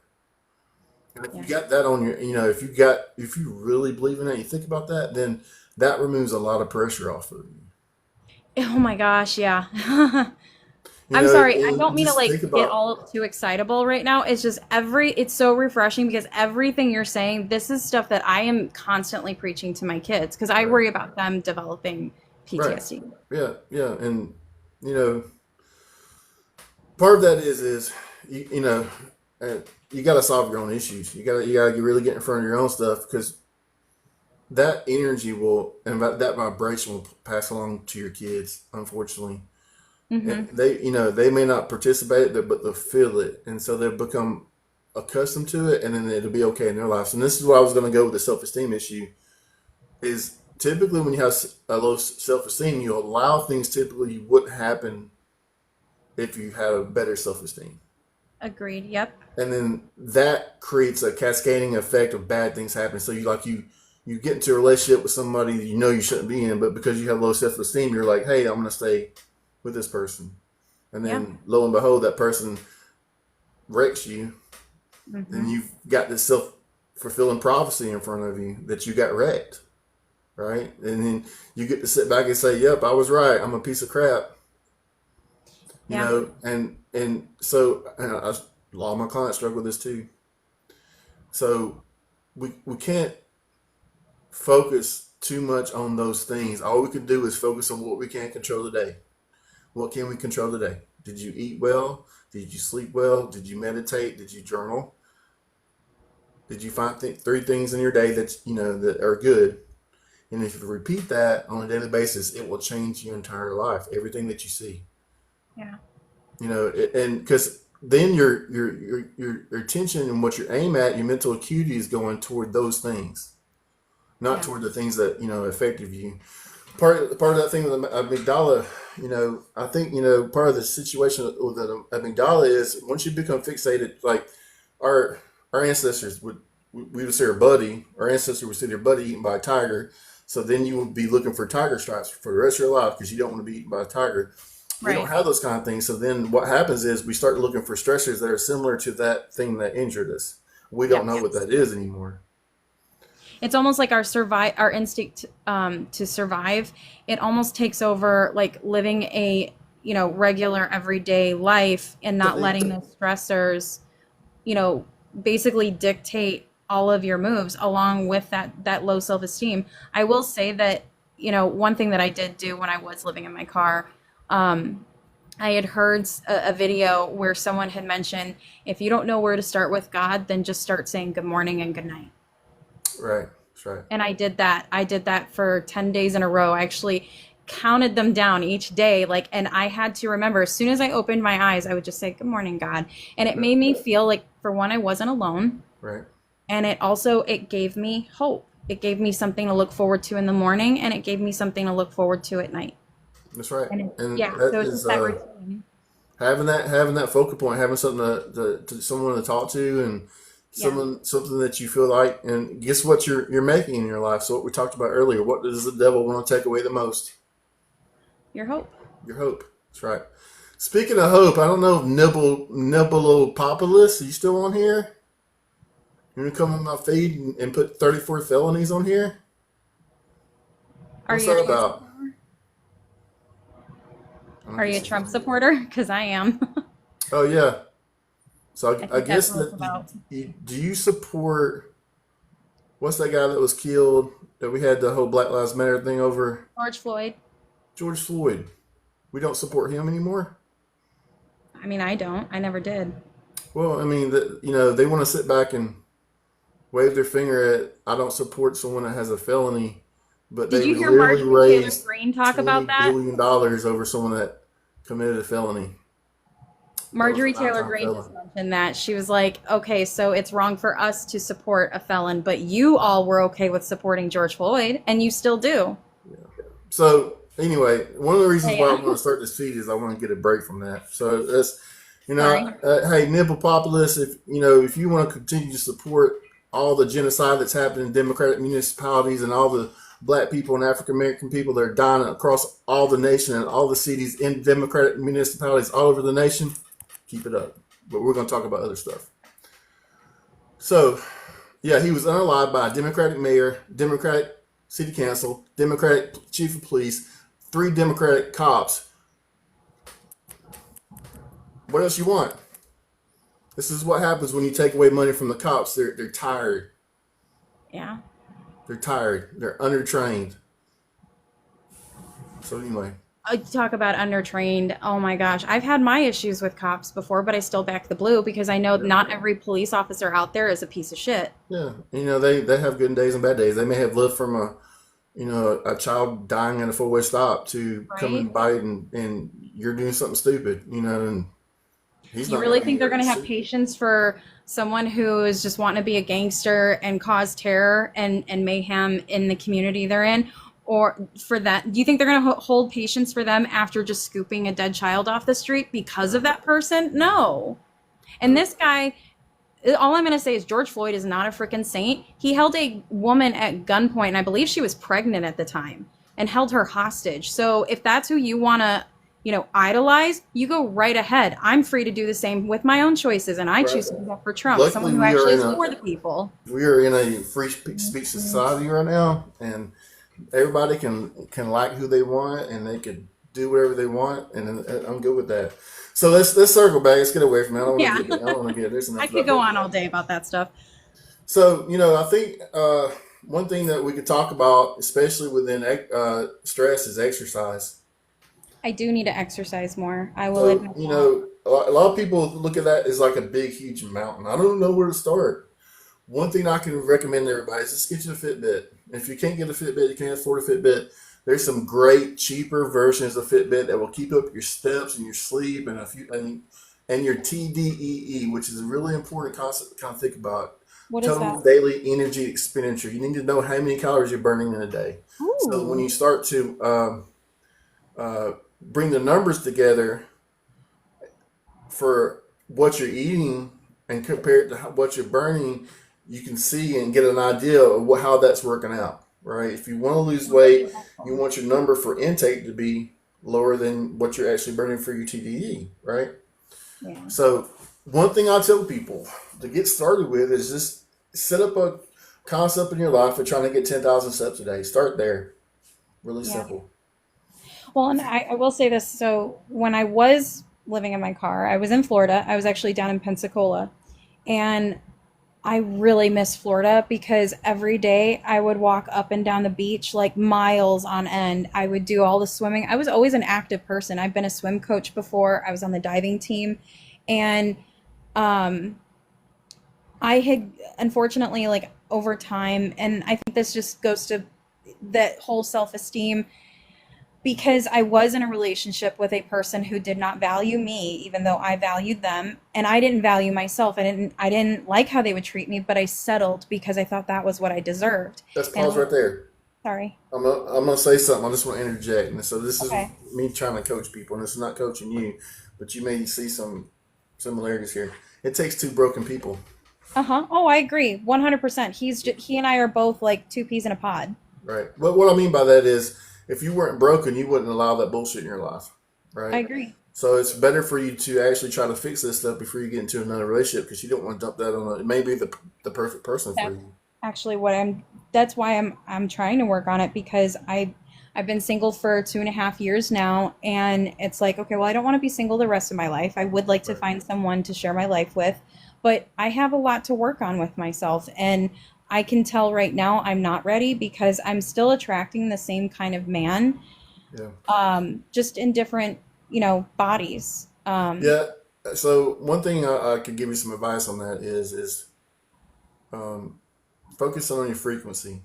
Speaker 1: And if you
Speaker 2: Yeah.
Speaker 1: got that on your, if you really believe in that, you think about that, then that removes a lot of pressure off of you.
Speaker 2: Oh my gosh, yeah. I'm sorry. I don't
Speaker 1: And
Speaker 2: mean to
Speaker 1: just think
Speaker 2: get
Speaker 1: about,
Speaker 2: all too excitable right now. It's just it's so refreshing because everything you're saying, this is stuff that I am constantly preaching to my kids because I
Speaker 1: right,
Speaker 2: worry about them developing
Speaker 1: right,
Speaker 2: PTSD.
Speaker 1: yeah, yeah, and you know, part of that is you know, uh, you got to solve your own issues. You got to really get in front of your own stuff because that energy will and that vibration will pass along to your kids. Unfortunately, and
Speaker 2: Mm-hmm.
Speaker 1: they may not participate, but they'll feel it, and so they'll become accustomed to it, and then it'll be okay in their lives. And this is where I was going to go with the self esteem issue. Is typically when you have a low self esteem, you allow things typically wouldn't happen if you had a better self esteem.
Speaker 2: Agreed. Yep.
Speaker 1: And then that creates a cascading effect of bad things happening. So you get into a relationship with somebody that you know you shouldn't be in, but because you have low self esteem, you're like, hey, I'm gonna stay with this person. And
Speaker 2: Yep.
Speaker 1: then lo and behold, that person wrecks you,
Speaker 2: Mm-hmm.
Speaker 1: and you've got this self fulfilling prophecy in front of you that you got wrecked. Right? And then you get to sit back and say, yep, I was right. I'm a piece of crap.
Speaker 2: Yeah.
Speaker 1: And so a lot of my clients struggle with this too. So we can't focus too much on those things. All we can do is focus on what we can control today. What can we control today? Did you eat well? Did you sleep well? Did you meditate? Did you journal? Did you find 3 things in your day that are good? And if you repeat that on a daily basis, it will change your entire life. Everything that you see,
Speaker 2: Yeah.
Speaker 1: and because then your attention and what you aim at, your mental acuity is going toward those things, not
Speaker 2: Yeah.
Speaker 1: toward the things that affected you. Part of that thing with the amygdala, I think part of the situation with the amygdala is once you become fixated, like our our ancestors we would see our buddy, our ancestor would see their buddy eaten by a tiger, so then you would be looking for tiger stripes for the rest of your life because you don't want to be eaten by a tiger. We don't
Speaker 2: Right.
Speaker 1: have those kind of things, so then what happens is we start looking for stressors that are similar to that thing that injured us. We don't
Speaker 2: Yep.
Speaker 1: know what that is anymore.
Speaker 2: It's almost like our instinct to survive. It almost takes over like living a regular everyday life and not letting those stressors, you know, basically dictate all of your moves along with that low self-esteem. I will say that, one thing that I did do when I was living in my car, I had heard a video where someone had mentioned, if you don't know where to start with God, then just start saying good morning and good night.
Speaker 1: Right. That's right.
Speaker 2: And I did that. I did that for 10 days in a row. I actually counted them down each day. And I had to remember, as soon as I opened my eyes, I would just say, good morning, God. And it made me feel like, for one, I wasn't alone.
Speaker 1: Right.
Speaker 2: And it gave me hope. It gave me something to look forward to in the morning, and it gave me something to look forward to at night.
Speaker 1: That's right. And
Speaker 2: Yeah,
Speaker 1: that
Speaker 2: so it's
Speaker 1: is
Speaker 2: just that routine.
Speaker 1: having that focal point, having something to someone to talk to, and something that you feel like. And guess what you're making in your life. So what we talked about earlier. What does the devil want to take away the most?
Speaker 2: Your hope.
Speaker 1: Your hope. That's right. Speaking of hope, I don't know if Nibelopopoulos, are you still on here? You want to come on my feed and put 34 felonies on here?
Speaker 2: Are
Speaker 1: What's
Speaker 2: you
Speaker 1: that
Speaker 2: a Trump
Speaker 1: about?
Speaker 2: supporter? Are you a Trump supporter? Because I am.
Speaker 1: Oh yeah. So
Speaker 2: I
Speaker 1: I
Speaker 2: think
Speaker 1: guess
Speaker 2: that's what it's
Speaker 1: that
Speaker 2: about.
Speaker 1: do you support what's that guy that was killed that we had the whole Black Lives Matter thing over?
Speaker 2: George Floyd.
Speaker 1: George Floyd. We don't support him anymore.
Speaker 2: I mean, I don't. I never did.
Speaker 1: Well, I mean, they want to sit back and wave their finger at I don't support someone that has a felony, but
Speaker 2: Did
Speaker 1: they
Speaker 2: you hear
Speaker 1: literally
Speaker 2: Marjorie Taylor
Speaker 1: raised
Speaker 2: Greene talk about
Speaker 1: $20
Speaker 2: that?
Speaker 1: billion dollars over someone that committed a felony. That was a
Speaker 2: Marjorie Taylor
Speaker 1: nine-time
Speaker 2: Greene just
Speaker 1: felon.
Speaker 2: mentioned that. She was like, okay, so it's wrong for us to support a felon, but you all were okay with supporting George Floyd, and you still do.
Speaker 1: So anyway, one of the reasons why I
Speaker 2: Yeah.
Speaker 1: want to start this feed is I want to get a break from that. So that's
Speaker 2: Sorry.
Speaker 1: hey Nibelopoulos, if you want to continue to support all the genocide that's happening in democratic municipalities and all the black people and African American people that are dying across all the nation and all the cities in democratic municipalities all over the nation, keep it up. But we're going to talk about other stuff. So, yeah, he was unalived by a Democratic mayor, Democratic city council, Democratic chief of police, 3 Democratic cops. What else you want? This is what happens when you take away money from the cops. They're tired.
Speaker 2: Yeah.
Speaker 1: They're tired. They're undertrained. So anyway,
Speaker 2: Talk about undertrained. Oh my gosh. I've had my issues with cops before, but I still back the blue because I know not every police officer out there is a piece of shit.
Speaker 1: yeah, they have good days and bad days. They may have lived from a child dying at a 4-way stop to come
Speaker 2: Right?
Speaker 1: and bite and you're doing something stupid, and he's
Speaker 2: You
Speaker 1: not
Speaker 2: really
Speaker 1: going to be
Speaker 2: think they're
Speaker 1: here
Speaker 2: going
Speaker 1: to
Speaker 2: to have
Speaker 1: sue.
Speaker 2: patience for someone who is just wanting to be a gangster and cause terror and mayhem in the community they're in? Or for that, do you think they're going to hold patience for them after just scooping a dead child off the street because of that person? No. And this guy, all I'm going to say is George Floyd is not a freaking saint. He held a woman at gunpoint, and I believe she was pregnant at the time, and held her hostage. So if that's who you want to, idolize, you go right ahead. I'm free to do the same with my own choices, and I choose
Speaker 1: Right.
Speaker 2: to do that for Trump,
Speaker 1: Luckily,
Speaker 2: someone who actually is for the people.
Speaker 1: we are in a free speech society right now, and everybody can like who they want, and they can do whatever they want, and I'm good with that. So let's circle back. Let's get away from it.
Speaker 2: Yeah.
Speaker 1: I don't want to get. There's enough
Speaker 2: I
Speaker 1: of
Speaker 2: could
Speaker 1: that
Speaker 2: go
Speaker 1: bullshit.
Speaker 2: on all day about that stuff.
Speaker 1: So I think one thing that we could talk about, especially within stress, is exercise.
Speaker 2: I do need to exercise more. I will
Speaker 1: So
Speaker 2: admit that.
Speaker 1: a lot of people look at that as like a big, huge mountain. I don't know where to start. One thing I can recommend to everybody is just get you a Fitbit. If you can't get a Fitbit, you can't afford a Fitbit. There's some great cheaper versions of Fitbit that will keep up your steps and your sleep and your TDEE, which is a really important concept to kind of think about.
Speaker 2: What is
Speaker 1: Total
Speaker 2: that?
Speaker 1: daily energy expenditure. You need to know how many calories you're burning in a day. So when
Speaker 2: Ooh.
Speaker 1: you start to bring the numbers together for what you're eating and compare it to what you're burning, you can see and get an idea of how that's working out, right? If you want to lose weight, you want your number for intake to be lower than what you're actually burning for your TDE, right?
Speaker 2: Yeah.
Speaker 1: So one thing I tell people to get started with is just set up a concept in your life of trying to get 10,000 steps a day. Start there. Really
Speaker 2: Yeah.
Speaker 1: simple.
Speaker 2: Well, and I will say this. So when I was living in my car, I was in Florida. I was actually down in Pensacola. And I really miss Florida because every day I would walk up and down the beach like miles on end. I would do all the swimming. I was always an active person. I've been a swim coach before. I was on the diving team. And um, I had unfortunately, like over time, and I think this just goes to that whole self esteem because I was in a relationship with a person who did not value me, even though I valued them, and I didn't value myself. I didn't like how they would treat me, but I settled because I thought that was what I deserved.
Speaker 1: Let's
Speaker 2: And
Speaker 1: pause right there.
Speaker 2: sorry.
Speaker 1: I'm gonna say something. I just want to interject. And so this is
Speaker 2: Okay.
Speaker 1: me trying to coach people, and this is not coaching you, but you may see some similarities here. It takes two broken people.
Speaker 2: Uh-huh. Oh, I agree. 100%. He and I are both like two peas in a pod.
Speaker 1: Right. But what I mean by that is, if you weren't broken, you wouldn't allow that bullshit in your life.
Speaker 2: I
Speaker 1: Right.
Speaker 2: agree.
Speaker 1: So it's better for you to actually try to fix this stuff before you get into another relationship because you don't want to dump that on. It may be the perfect person for
Speaker 2: That's
Speaker 1: you.
Speaker 2: actually what I'm that's why I'm trying to work on it because I've been single for 2.5 years now, and it's like, okay, well, I don't want to be single the rest of my life. I would like to
Speaker 1: Right.
Speaker 2: find someone to share my life with, but I have a lot to work on with myself, and I can tell right now I'm not ready because I'm still attracting the same kind of man,
Speaker 1: Yeah.
Speaker 2: just in different, bodies.
Speaker 1: Yeah. So one thing I could give you some advice on that is um, focus on your frequency.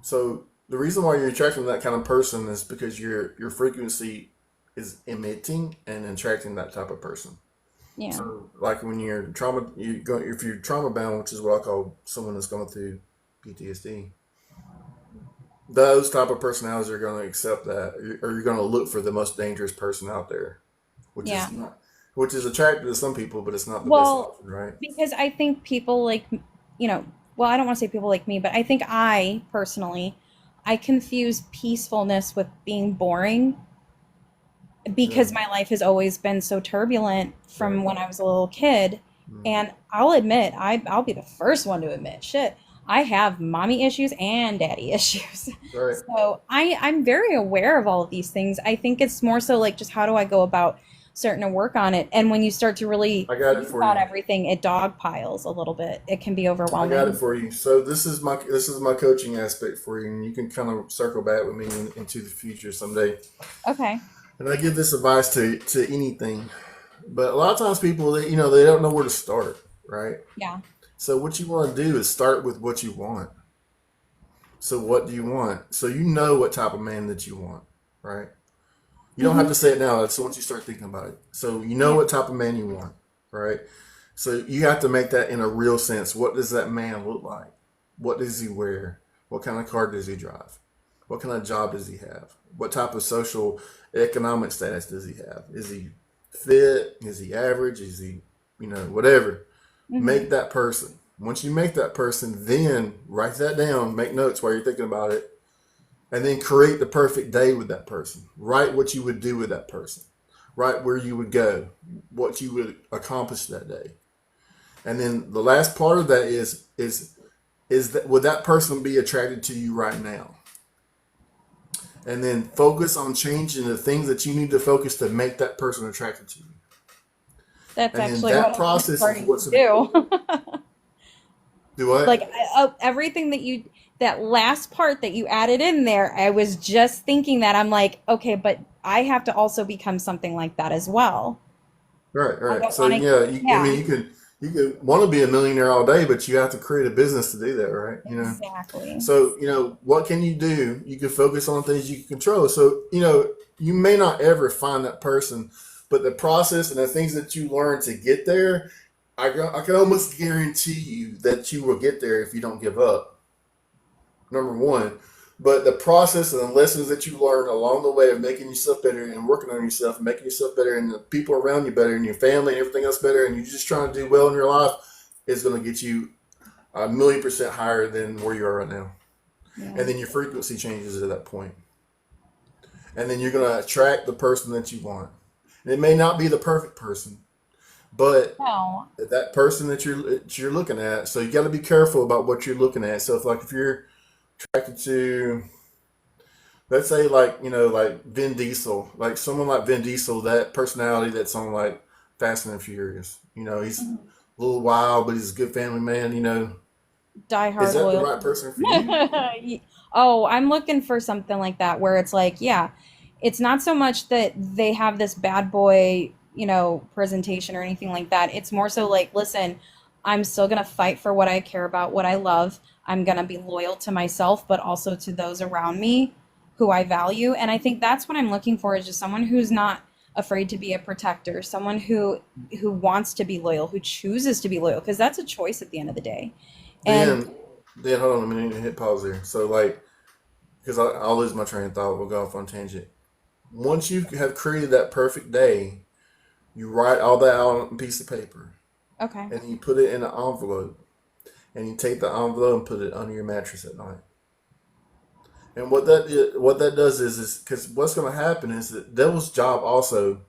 Speaker 1: So the reason why you're attracting that kind of person is because your frequency is emitting and attracting that type of person.
Speaker 2: Yeah.
Speaker 1: So like when you're trauma, you go if you're trauma bound, which is what I call someone that's going through PTSD. Those type of personalities are going to accept that, or you're going to look for the most dangerous person out there, which
Speaker 2: Yeah.
Speaker 1: is not, which is attractive to some people, but it's not the best
Speaker 2: Well,
Speaker 1: option, right?
Speaker 2: because I think people like, well, I don't want to say people like me, but I think I personally, I confuse peacefulness with being boring
Speaker 1: Yeah,
Speaker 2: because my life has always been so turbulent
Speaker 1: right.
Speaker 2: from when I was a little kid.
Speaker 1: Mm,
Speaker 2: And I'll admit, I'll be the first one to admit, shit, I have mommy issues and daddy issues.
Speaker 1: right.
Speaker 2: So I'm very aware of all of these things. I think it's more so like just how do I go about starting to work on it? And when you start to really
Speaker 1: I got it
Speaker 2: think
Speaker 1: for
Speaker 2: about
Speaker 1: you.
Speaker 2: everything, it dog piles a little bit. It can be
Speaker 1: I got it
Speaker 2: overwhelming.
Speaker 1: for you. So this is my coaching aspect for you, and you can kind of circle back with me into the future someday.
Speaker 2: Okay.
Speaker 1: And I give this advice to anything, but a lot of times people they don't know where to start, right?
Speaker 2: Yeah.
Speaker 1: So what you want to do is start with what you want. So what do you want? So you know what type of man that you want, right? You don't have
Speaker 2: Hmm.
Speaker 1: to say it now. That's once you start thinking about it. So you know
Speaker 2: Yeah.
Speaker 1: what type of man you want, right? So you have to make that in a real sense. What does that man look like? What does he wear? What kind of car does he drive? What kind of job does he have? What type of social economic status does he have? Is he fit? Is he average? Is he, whatever?
Speaker 2: Hmm.
Speaker 1: Make that person. Once you make that person, then write that down, make notes while you're thinking about it, and then create the perfect day with that person. Write what you would do with that person. Write where you would go, what you would accomplish that day. And then the last part of that is that would that person be attracted to you right now? And then focus on changing the things that you need to focus to make that person attracted to you.
Speaker 2: That's
Speaker 1: And then
Speaker 2: actually what
Speaker 1: that
Speaker 2: I'm
Speaker 1: process is
Speaker 2: starting
Speaker 1: what's
Speaker 2: to do.
Speaker 1: do what?
Speaker 2: Like everything that last part that you added in there, I was just thinking that I'm like, okay, but I have to also become something like that as well.
Speaker 1: Right,
Speaker 2: I
Speaker 1: right.
Speaker 2: don't
Speaker 1: So
Speaker 2: want to,
Speaker 1: yeah, I
Speaker 2: yeah,
Speaker 1: mean you could want to be a millionaire all day, but you have to create a business to do that, right?
Speaker 2: exactly.
Speaker 1: So what can you do? You can focus on things you can control. So you may not ever find that person, but the process and the things that you learn to get there, I can almost guarantee you that you will get there if you don't give up. Number one. But the process and the lessons that you learn along the way of making yourself better and working on yourself and making yourself better and the people around you better and your family and everything else better and you're just trying to do well in your life is going to get you a million percent higher than where you are right now.
Speaker 2: Yeah.
Speaker 1: And then your frequency changes at that point. And then you're going to attract the person that you want. And it may not be the perfect person, but
Speaker 2: No.
Speaker 1: that person that you're looking at. So you got to be careful about what you're looking at. So if you're attracted to let's say like like Vin Diesel, like someone like Vin Diesel, that personality that's on like Fast and the Furious. He's a little wild, but he's a good family man.
Speaker 2: Die
Speaker 1: Is
Speaker 2: hard
Speaker 1: that the
Speaker 2: loyal.
Speaker 1: right person for you?
Speaker 2: Oh, I'm looking for something like that where it's like, yeah, it's not so much that they have this bad boy, presentation or anything like that. It's more so like, listen, I'm still going to fight for what I care about, what I love. I'm going to be loyal to myself, but also to those around me who I value. And I think that's what I'm looking for is just someone who's not afraid to be a protector, someone who wants to be loyal, who chooses to be loyal, because that's a choice at the end of the day. And
Speaker 1: Then, then hold on a minute, hit pause there. So like, because I'll lose my train of thought. We'll go off on a tangent. Once you have created that perfect day, you write all that out on a piece of paper,
Speaker 2: okay.
Speaker 1: and you put it in an envelope, and you take the envelope and put it under your mattress at night. And what that does is because what's going to happen is that devil's job also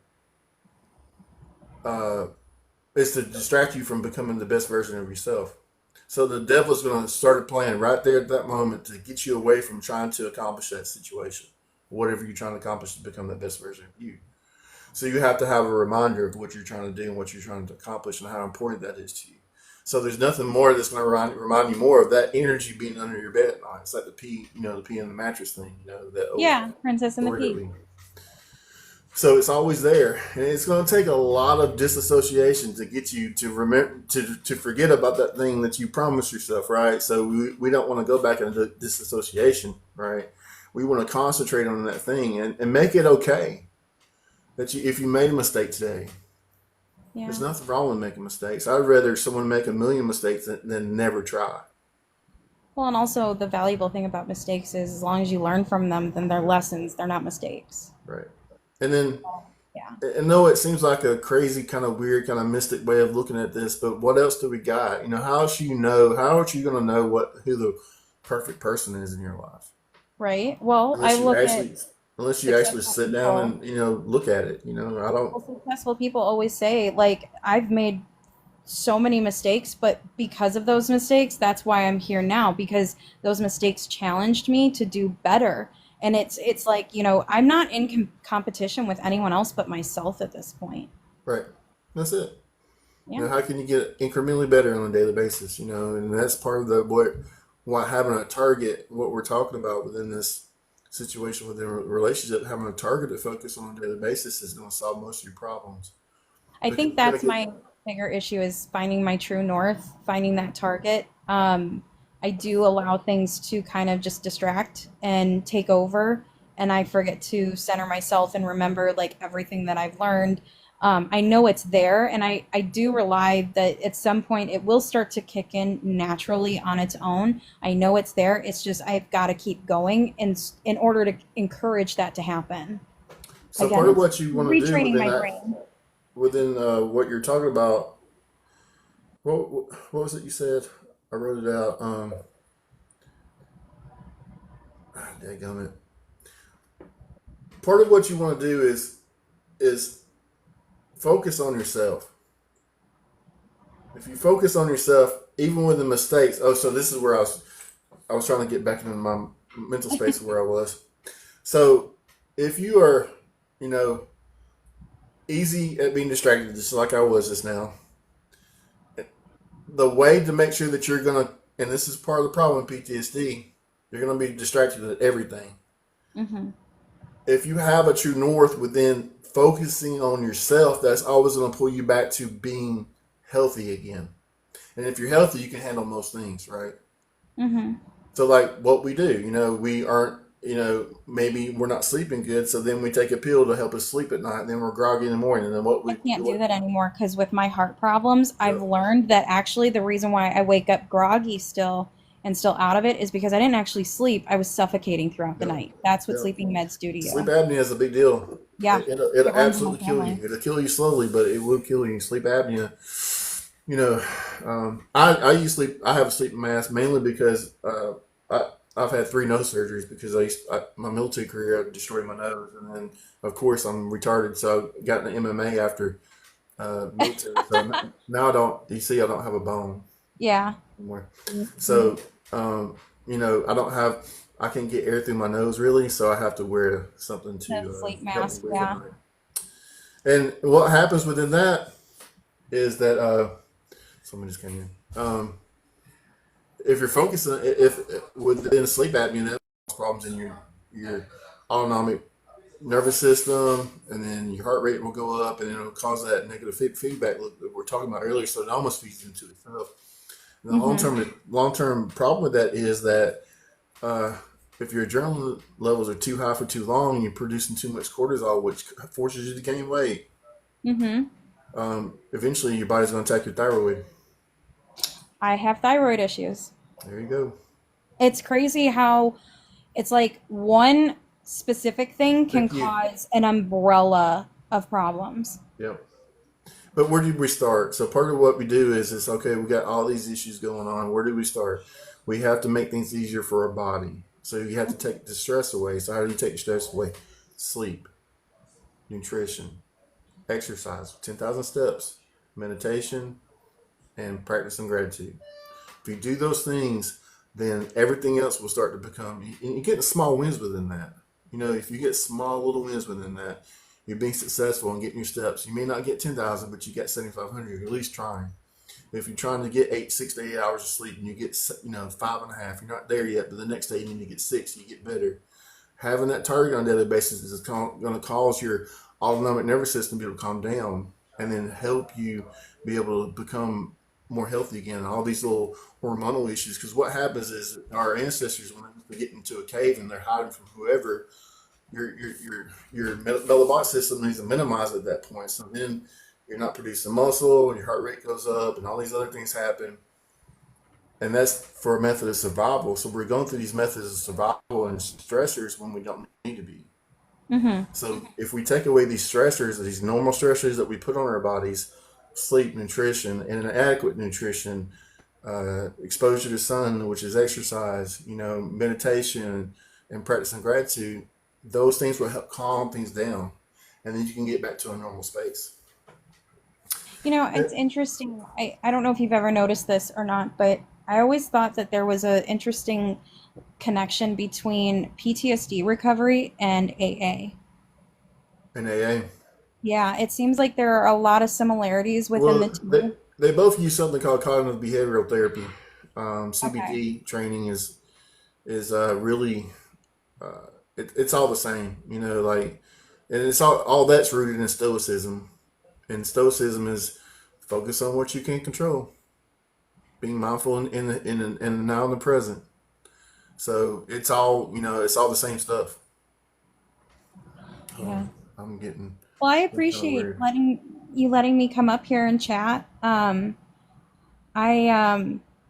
Speaker 1: uh, is to distract you from becoming the best version of yourself. So the devil's going to start playing right there at that moment to get you away from trying to accomplish that situation, whatever you're trying to accomplish to become the best version of you. So you have to have a reminder of what you're trying to do and what you're trying to accomplish and how important that is to you. So there's nothing more that's going to remind you more of that energy being under your bed at night. It's like the pee in the mattress thing, that old
Speaker 2: Yeah, Princess and the
Speaker 1: story that
Speaker 2: Pea.
Speaker 1: we. So it's always there, and it's going to take a lot of disassociation to get you to remember to forget about that thing that you promised yourself, right? So we don't want to go back into disassociation, right? We want to concentrate on that thing and make it okay that if you made a mistake today, there's
Speaker 2: Yeah.
Speaker 1: nothing wrong with making mistakes. I'd rather someone make a million mistakes than never try.
Speaker 2: Well, and also the valuable thing about mistakes is as long as you learn from them, then they're lessons, they're not mistakes.
Speaker 1: Right. And then,
Speaker 2: Yeah.
Speaker 1: I know it seems like a crazy, kind of weird, kind of mystic way of looking at this, but what else do we got? How are you going to know who the perfect person is in your life?
Speaker 2: Right? Well, I
Speaker 1: Unless you
Speaker 2: look at
Speaker 1: actually, unless you actually
Speaker 2: successful
Speaker 1: sit down
Speaker 2: people.
Speaker 1: and, look at it. I don't,
Speaker 2: Well, successful people always say, like, I've made so many mistakes, but because of those mistakes, that's why I'm here now, because those mistakes challenged me to do better. And it's like, I'm not in competition with anyone else but myself at this point.
Speaker 1: right. That's it.
Speaker 2: Yeah.
Speaker 1: How can you get incrementally better on a daily basis? And that's part of what having a target, what we're talking about within this situation within a relationship, having a target to focus on a daily basis is going to solve most of your problems.
Speaker 2: I
Speaker 1: Because
Speaker 2: think
Speaker 1: you're going
Speaker 2: that's
Speaker 1: to get
Speaker 2: my bigger issue is finding my true north, finding that target. I do allow things to kind of just distract and take over, and I forget to center myself and remember like everything that I've learned. I know it's there, and I do rely that at some point it will start to kick in naturally on its own. I know it's there. It's just I've got to keep going in order to encourage that to happen.
Speaker 1: so
Speaker 2: Again,
Speaker 1: part of
Speaker 2: it's
Speaker 1: what you want to do
Speaker 2: retraining
Speaker 1: within
Speaker 2: my
Speaker 1: that
Speaker 2: brain.
Speaker 1: within what you're talking about. What was it you said? I wrote it out. Dadgummit. Part of what you want to do is focus on yourself. If you focus on yourself, even with the mistakes. Oh, so this is where I was trying to get back into my mental space of where I was. So if you are, you know, easy at being distracted, just like I was just now, the way to make sure that you're gonna, and this is part of the problem with PTSD, you're gonna be distracted at everything.
Speaker 2: Hmm.
Speaker 1: If you have a true north within focusing on yourself, that's always gonna pull you back to being healthy again. And if you're healthy, you can handle most things, right?
Speaker 2: Hmm.
Speaker 1: So like what we do, we aren't, maybe we're not sleeping good, so then we take a pill to help us sleep at night, and then we're groggy in the morning, and then
Speaker 2: I can't do that anymore because with my heart problems, I've
Speaker 1: yep,
Speaker 2: learned that actually the reason why I wake up groggy still and still out of it is because I didn't actually sleep. I was suffocating throughout the
Speaker 1: yep,
Speaker 2: night. That's what
Speaker 1: yep.
Speaker 2: sleeping meds do to
Speaker 1: Sleep
Speaker 2: you.
Speaker 1: apnea is a big deal.
Speaker 2: Yeah,
Speaker 1: It'll
Speaker 2: it runs in my
Speaker 1: absolutely kill you.
Speaker 2: family.
Speaker 1: It'll kill you slowly, but it will kill you. Sleep apnea. You know, I use sleep. I have a sleep mask mainly because I've had three nose surgeries because my military career I destroyed my nose, and then of course I'm retarded, so I got into MMA after military. So now I don't. You see, I don't have a bone
Speaker 2: Yeah.
Speaker 1: anymore.
Speaker 2: Mhm.
Speaker 1: So I don't have. I can't get air through my nose really, so I have to wear something
Speaker 2: The
Speaker 1: to
Speaker 2: sleep
Speaker 1: help me
Speaker 2: mask,
Speaker 1: breathe at
Speaker 2: yeah.
Speaker 1: night. And what happens within that is that someone just came in. If you're focusing, if within sleep apnea, that causes problems in your autonomic nervous system, and then your heart rate will go up, and it'll cause that negative feedback loop that we're talking about earlier. So it almost feeds into itself. And the
Speaker 2: Mm-hmm.
Speaker 1: long term problem with that is that uh, if your adrenaline levels are too high for too long, and you're producing too much cortisol, which forces you to gain weight,
Speaker 2: Mm-hmm.
Speaker 1: eventually your body's going to attack your thyroid.
Speaker 2: I have thyroid issues.
Speaker 1: There you go.
Speaker 2: It's crazy how it's like one specific thing can
Speaker 1: Acute.
Speaker 2: cause an umbrella of problems.
Speaker 1: Yep. But where did we start? So part of what we do is it's okay. We got all these issues going on. Where do we start? We have to make things easier for our body. So you have to take the stress away. So how do you take the stress away? Sleep, nutrition, exercise, 10,000 steps, meditation, and practicing gratitude. If you do those things, then everything else will start to become. You get small wins within that. If you get small little wins within that, you're being successful in getting your steps. You may not get 10,000, but you got 7,500. You're at least trying. If you're trying to get 6 to 8 hours of sleep and you get 5.5, you're not there yet. But the next day you need to get 6. You get better. Having that target on a daily basis is going to cause your autonomic nervous system to be able to calm down and then help you be able to become more healthy again. All these little hormonal issues. Because what happens is our ancestors, when they get into a cave and they're hiding from whoever, your metabolic system needs to minimize at that point. So then you're not producing muscle, and your heart rate goes up, and all these other things happen. And that's for a method of survival. So we're going through these methods of survival and stressors when we don't need to be.
Speaker 2: Mm-hmm.
Speaker 1: So if we take away these stressors, these normal stressors that we put on our bodies, sleep, nutrition, and an adequate nutrition, exposure to sun, which is exercise, meditation, and practicing gratitude, those things will help calm things down, and then you can get back to a normal space.
Speaker 2: You know, it's interesting. I don't know if you've ever noticed this or not, but I always thought that there was an interesting connection between PTSD recovery and AA.
Speaker 1: And AA,
Speaker 2: Yeah, it seems like there are a lot of similarities within the
Speaker 1: well, they
Speaker 2: two.
Speaker 1: they both use something called cognitive behavioral therapy.
Speaker 2: Okay.
Speaker 1: CBT training is really it's all the same, like, and it's all that's rooted in stoicism. And stoicism is focus on what you can control, being mindful in the now and the present. So it's all the same stuff.
Speaker 2: Yeah.
Speaker 1: I'm getting
Speaker 2: Well, I
Speaker 1: kind of
Speaker 2: appreciate
Speaker 1: weird.
Speaker 2: letting me come up here and chat. I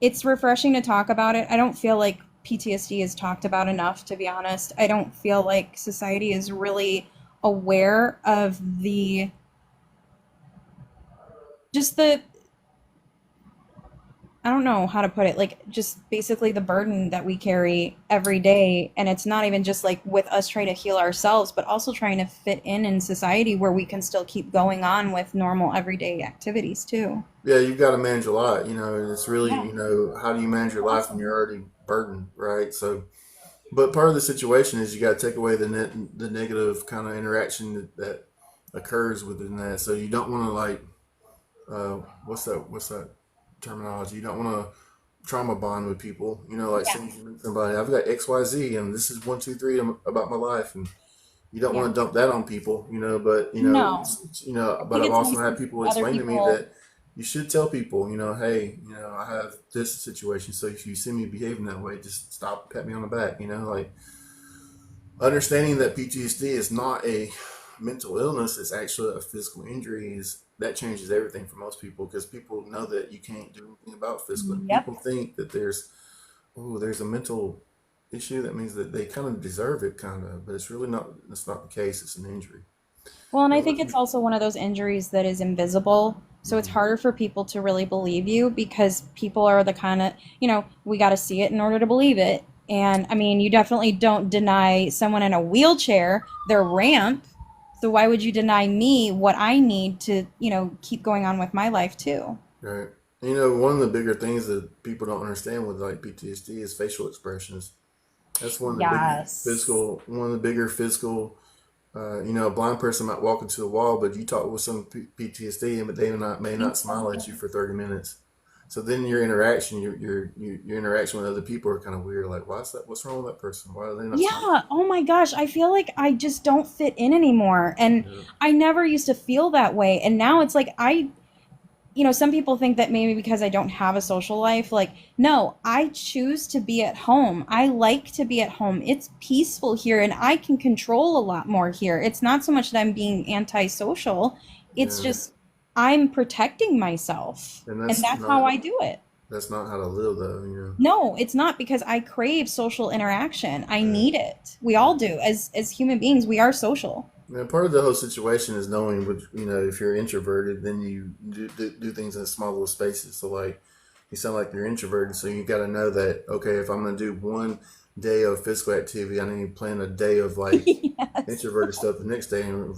Speaker 2: it's refreshing to talk about it. I don't feel like PTSD is talked about enough, to be honest. I don't feel like society is really aware of the just the I don't know how to put it, like just basically the burden that we carry every day. And it's not even just like with us trying to heal ourselves, but also trying to fit in society where we can still keep going on with normal everyday activities too.
Speaker 1: Yeah, you've got to manage a lot, and it's really,
Speaker 2: Yeah,
Speaker 1: how do you manage your life when
Speaker 2: awesome.
Speaker 1: you're already burdened, right? So, but part of the situation is you got to take away the negative kind of interaction that occurs within that. So you don't want to like what's that terminology? You don't want to trauma bond with people. Like
Speaker 2: Yeah,
Speaker 1: saying you meet somebody, I've got XYZ and this is 1, 2, 3 about my life, and you don't
Speaker 2: yeah.
Speaker 1: want to dump that on people. But
Speaker 2: No, I
Speaker 1: but
Speaker 2: think
Speaker 1: I've
Speaker 2: it's
Speaker 1: also
Speaker 2: nice
Speaker 1: had
Speaker 2: when
Speaker 1: people
Speaker 2: other
Speaker 1: explain to me
Speaker 2: people.
Speaker 1: that you should tell people, hey, I have this situation, so if you see me behaving that way, just stop, pat me on the back. Like understanding that PTSD is not a mental illness, it's actually a physical injury, is that changes everything for most people because people know that you can't do anything about physical.
Speaker 2: Yep.
Speaker 1: People think that there's a mental issue that means that they kind of deserve it, kind of, but it's really not. That's not the case. It's an injury.
Speaker 2: Well, and I
Speaker 1: Well,
Speaker 2: think it's also one of those injuries that is invisible. So it's
Speaker 1: mhm.
Speaker 2: harder for people to really believe you because people are the kind of, we got to see it in order to believe it. And I mean, you definitely don't deny someone in a wheelchair their ramp. So why would you deny me what I need to, keep going on with my life too?
Speaker 1: Right. One of the bigger things that people don't understand with like PTSD is facial expressions. That's one of the bigger
Speaker 2: Yes.
Speaker 1: physical. A blind person might walk into a wall, but you talk with some PTSD, but they may not smile at you for 30 minutes. So then your interaction with other people are kind of weird. Like, why is that? What's wrong with that person? Why are they not smiling?
Speaker 2: Yeah. Oh my gosh. I feel like I just don't fit in anymore. And
Speaker 1: Yeah,
Speaker 2: I never used to feel that way. And now it's like some people think that maybe because I don't have a social life, like, no, I choose to be at home. I like to be at home. It's peaceful here and I can control a lot more here. It's not so much that I'm being antisocial, it's
Speaker 1: yeah,
Speaker 2: just I'm protecting myself.
Speaker 1: and
Speaker 2: And that's how I do it.
Speaker 1: that's not how to live though.
Speaker 2: No, it's not because I crave social interaction. I
Speaker 1: Yeah,
Speaker 2: need it. We
Speaker 1: yeah.
Speaker 2: all do. As human beings, we are social.
Speaker 1: Yeah, part of the whole situation is knowing, which, if you're introverted, then you do things in small little spaces. So, like, you sound like you're introverted, so you got to know that, okay, if I'm going to do one day of physical activity, I need to plan a day of, like,
Speaker 2: Yes.
Speaker 1: introverted stuff the next day and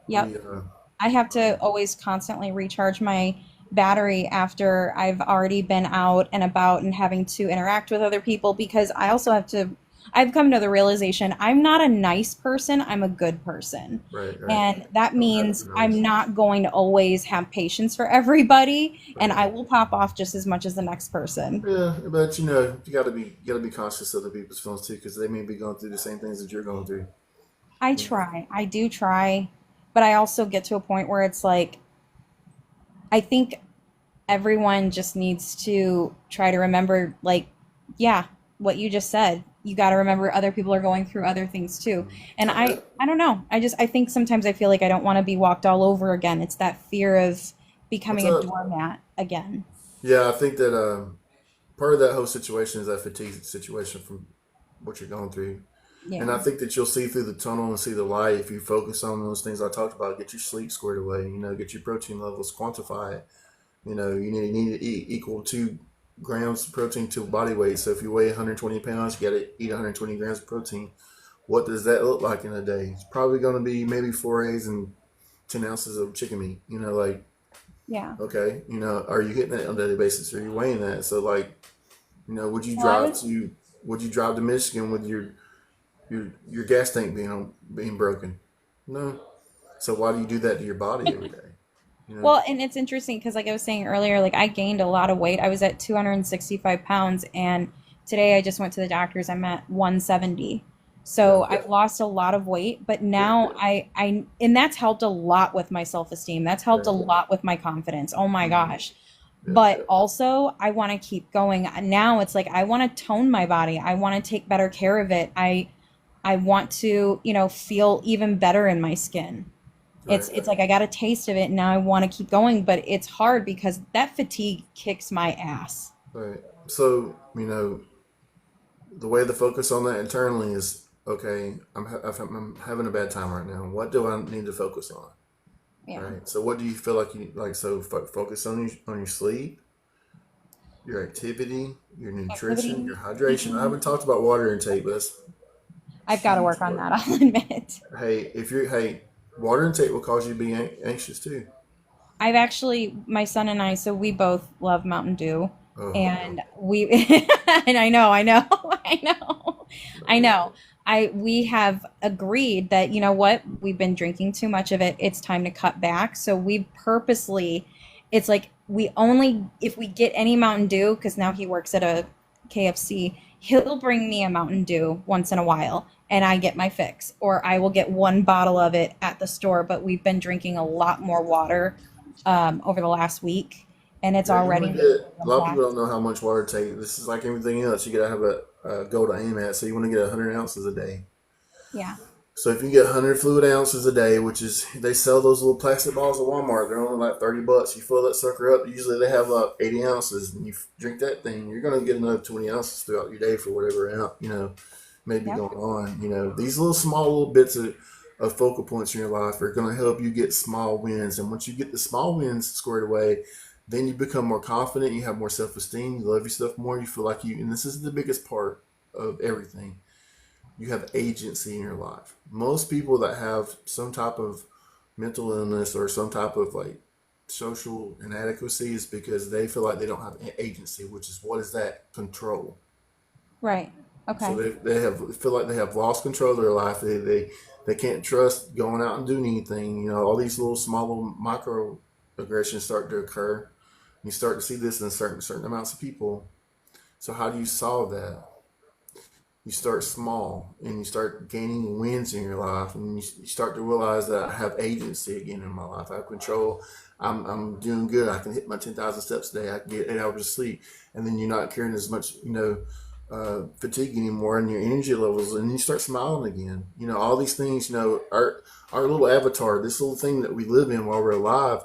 Speaker 2: Yep.
Speaker 1: re,
Speaker 2: I have to always constantly recharge my battery after I've already been out and about and having to interact with other people because I've come to the realization I'm not a nice person, I'm a good person.
Speaker 1: right, right.
Speaker 2: And that
Speaker 1: Don't have to
Speaker 2: means
Speaker 1: be
Speaker 2: I'm
Speaker 1: nice.
Speaker 2: not going to always have patience for everybody and
Speaker 1: Right.
Speaker 2: I will pop off just as much as the next person.
Speaker 1: Yeah, but, you got to be conscious of other people's feelings too, because they may be going through the same things that you're going through.
Speaker 2: I
Speaker 1: You know?
Speaker 2: try. I do try, but I also get to a point where it's like I think everyone just needs to try to remember, like, yeah, what you just said. You got to remember other people are going through other things too. And
Speaker 1: I,
Speaker 2: I don't know. I think sometimes I feel like I don't want to be walked all over again. It's that fear of
Speaker 1: what's
Speaker 2: becoming a
Speaker 1: up?
Speaker 2: doormat again.
Speaker 1: Yeah, I think that part of that whole situation is that fatigue situation from what you're going through. And I
Speaker 2: Yeah.
Speaker 1: think that you'll see through the tunnel and see the light if you focus on those things I talked about. Get your sleep squared away. Get your protein levels, quantify it. You need to eat equal 2 grams of protein to body weight. So if you weigh 120 pounds, you got to eat 120 grams of protein. What does that look like in a day? It's probably going to be maybe 4 eggs and 10 ounces of chicken meat. Like,
Speaker 2: Yeah.
Speaker 1: okay, are you hitting that on a daily basis? Are you weighing that? So, like, would you
Speaker 2: Well, I
Speaker 1: drive
Speaker 2: was
Speaker 1: to would you drive to Michigan with your gas tank being broken? No. So why do you do that to your body every day? You know?
Speaker 2: Well, and it's interesting because, like I was saying earlier, like I gained a lot of weight. I was at 265 pounds, and today I just went to the doctor's. I'm at 170. So
Speaker 1: Yeah.
Speaker 2: I've lost a lot of weight, but
Speaker 1: Yeah.
Speaker 2: now and that's helped a lot with my self-esteem. That's helped a
Speaker 1: Yeah.
Speaker 2: lot with my confidence. Oh my
Speaker 1: Mhm.
Speaker 2: gosh.
Speaker 1: Yeah.
Speaker 2: But also, I want to keep going. Now it's like I want to tone my body. I want to take better care of it. I want to, feel even better in my skin.
Speaker 1: Right.
Speaker 2: It's like I got a taste of it and now I want to keep going, but it's hard because that fatigue kicks my ass.
Speaker 1: Right. So the way to focus on that internally is, okay. I'm having a bad time right now. What do I need to focus on?
Speaker 2: Yeah.
Speaker 1: Right. So what do you feel like you like? So focus on your sleep, your activity, your nutrition,
Speaker 2: Activity.
Speaker 1: your hydration. I
Speaker 2: Mhm.
Speaker 1: haven't talked about water intake, but that's a
Speaker 2: I've got to
Speaker 1: huge
Speaker 2: work on
Speaker 1: part.
Speaker 2: that, I'll admit.
Speaker 1: Hey, water intake will cause you to be anxious too.
Speaker 2: I've actually, my son and I, so we both love Mountain Dew.
Speaker 1: Oh no,
Speaker 2: And and I know, I know, I
Speaker 1: no,
Speaker 2: know. We have agreed that, you know what, we've been drinking too much of it. It's time to cut back. So we purposely, it's like we only, if we get any Mountain Dew, because now he works at a KFC, he'll bring me a Mountain Dew once in a while and I get my fix, or I will get one bottle of it at the store. But we've been drinking a lot more water over the last week, and it's
Speaker 1: Yeah, you want
Speaker 2: already
Speaker 1: to
Speaker 2: making
Speaker 1: get.
Speaker 2: an
Speaker 1: A lot of people
Speaker 2: impact.
Speaker 1: don't know how much water to take. This is like everything else. You gotta have a goal to aim at. So you want to get 100 ounces a day.
Speaker 2: Yeah.
Speaker 1: So if you get 100 fluid ounces a day, which is they sell those little plastic bottles at Walmart, they're only like $30. You fill that sucker up. Usually they have 80 ounces, and you drink that thing. You're gonna get another 20 ounces throughout your day for whatever may be
Speaker 2: Yep.
Speaker 1: going on. These little small little bits of focal points in your life are gonna help you get small wins. And once you get the small wins squared away, then you become more confident. You have more self esteem. You love yourself more. You feel like you. And this is the biggest part of everything, you have agency in your life. Most people that have some type of mental illness or some type of like social inadequacy is because they feel like they don't have agency, which is what is that? Control.
Speaker 2: Right.
Speaker 1: So
Speaker 2: Okay.
Speaker 1: they have feel like they have lost control of their life. They can't trust going out and doing anything. You know, all these little small little micro aggressions start to occur. You start to see this in certain amounts of people. So how do you solve that? You start small and you start gaining wins in your life, and you start to realize that I have agency again in my life. I have control. I'm doing good. I can hit my 10,000 steps a day. I can get 8 hours of sleep, and then you're not carrying as much, fatigue anymore, and your energy levels, and you start smiling again. You know, all these things. You know, our little avatar, this little thing that we live in while we're alive.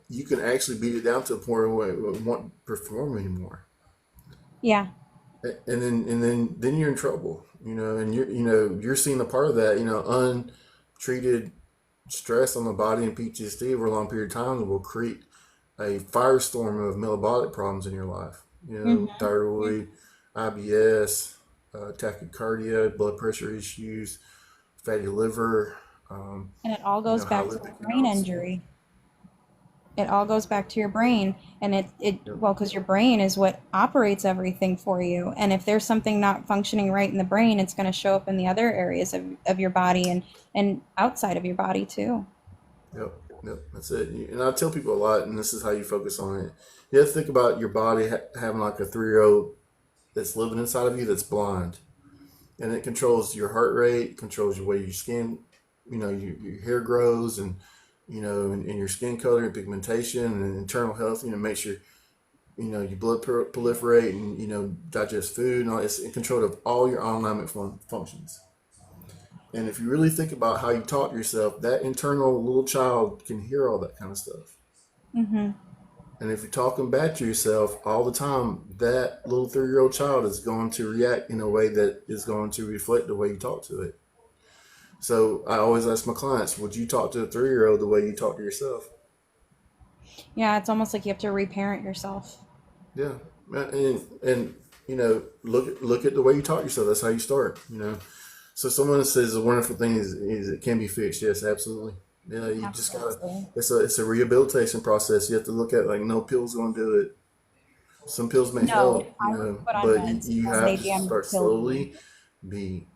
Speaker 1: You can actually beat it down to a point where it won't perform anymore,
Speaker 2: Yeah.
Speaker 1: and then you're in trouble, you know, and you're seeing a part of that, untreated stress on the body and PTSD over a long period of time will create a firestorm of metabolic problems in your life. You know,
Speaker 2: Hmm.
Speaker 1: thyroid, IBS, tachycardia, blood pressure issues, fatty liver,
Speaker 2: And it all goes
Speaker 1: high
Speaker 2: back to a
Speaker 1: lipid
Speaker 2: brain
Speaker 1: counts.
Speaker 2: injury. It all goes back to your brain, and
Speaker 1: Yep.
Speaker 2: well, because your brain is what operates everything for you. And if there's something not functioning right in the brain, it's going to show up in the other areas of your body and outside of your body too.
Speaker 1: Yep. Yep. That's it. And I tell people a lot, and this is how you focus on it. You have to think about your body having like a 3-year-old that's living inside of you that's blind, and it controls your heart rate, controls your way your skin, your hair grows, and and your skin color and pigmentation and internal health. You know, make sure your blood proliferate and digest food and all. It's in control of all your autonomic functions. And if you really think about how you talk to yourself, that internal little child can hear all that kind of stuff.
Speaker 2: Hmm.
Speaker 1: And if you're talking back to yourself all the time, that little 3-year-old child is going to react in a way that is going to reflect the way you talk to it. So I always ask my clients, would you talk to a 3-year-old the way you talk to yourself?
Speaker 2: Yeah, it's almost like you have to reparent yourself.
Speaker 1: Yeah. And look at the way you talk to yourself. That's how you start, you know. So someone says a wonderful thing is it can be fixed. Yes, absolutely. Yeah, you just gotta.
Speaker 2: Absolutely.
Speaker 1: It's a rehabilitation process. You have to look at like no pills gonna do it. Some pills may
Speaker 2: No,
Speaker 1: help,
Speaker 2: I was put on
Speaker 1: but
Speaker 2: meds
Speaker 1: you
Speaker 2: because
Speaker 1: have
Speaker 2: they
Speaker 1: to
Speaker 2: damn
Speaker 1: start
Speaker 2: killed me.
Speaker 1: slowly. Be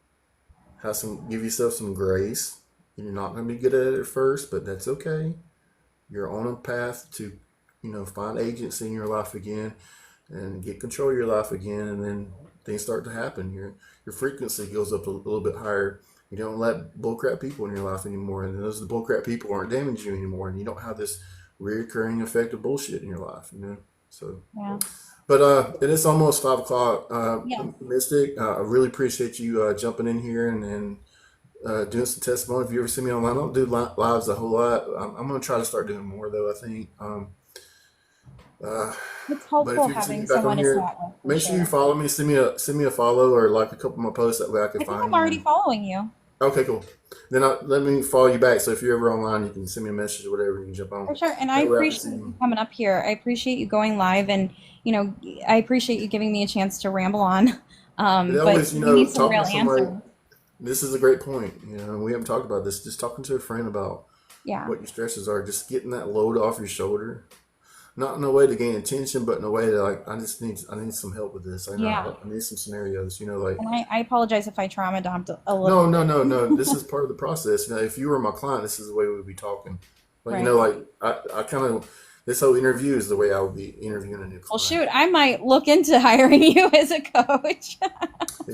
Speaker 1: give yourself some grace. You're not gonna be good at it at first, but that's okay. You're on a path to, find agency in your life again and get control of your life again, and then things start to happen. Your frequency goes up a little bit higher. You don't let bullcrap people in your life anymore, and those bullcrap people aren't damaging you anymore, and you don't have this reoccurring effect of bullshit in your life. So.
Speaker 2: Yeah.
Speaker 1: But it is almost 5 o'clock.
Speaker 2: Yeah.
Speaker 1: Mystic, I really appreciate you jumping in here and doing some testimony. If you ever see me online, I don't do lives a whole lot. I'm going to try to start doing more though. I think. Uh,
Speaker 2: It's
Speaker 1: but if
Speaker 2: helpful
Speaker 1: you can see me
Speaker 2: having
Speaker 1: back
Speaker 2: someone
Speaker 1: on
Speaker 2: to
Speaker 1: here,
Speaker 2: chat with for
Speaker 1: make sure you
Speaker 2: sure.
Speaker 1: follow me. Send me a follow or like a couple of my posts. That way I can
Speaker 2: I think
Speaker 1: find
Speaker 2: I'm
Speaker 1: you.
Speaker 2: already following you.
Speaker 1: Okay, cool. Then let me follow you back. So if you're ever online, you can send me a message or whatever. You can jump on.
Speaker 2: For sure. And I
Speaker 1: That way I can see
Speaker 2: appreciate you
Speaker 1: you.
Speaker 2: coming up here. I appreciate you going live and, you know, I appreciate you giving me a chance to ramble on.
Speaker 1: It
Speaker 2: But
Speaker 1: always,
Speaker 2: we need some
Speaker 1: talking
Speaker 2: real
Speaker 1: to somebody.
Speaker 2: answers.
Speaker 1: This is a great point. We haven't talked about this. Just talking to a friend about
Speaker 2: Yeah.
Speaker 1: what your stresses are, just getting that load off your shoulder. Not in a way to gain attention, but in a way that like I need some help with this.
Speaker 2: Yeah.
Speaker 1: I need some scenarios. Like
Speaker 2: And I apologize if I trauma dumped a
Speaker 1: no,
Speaker 2: little
Speaker 1: no,
Speaker 2: bit.
Speaker 1: no, no. This is part of the process. If you were my client, this is the way we would be talking. But
Speaker 2: Right.
Speaker 1: like I kind of this whole interview is the way I would be interviewing a new
Speaker 2: Well,
Speaker 1: client.
Speaker 2: shoot, I might look into hiring you as a coach.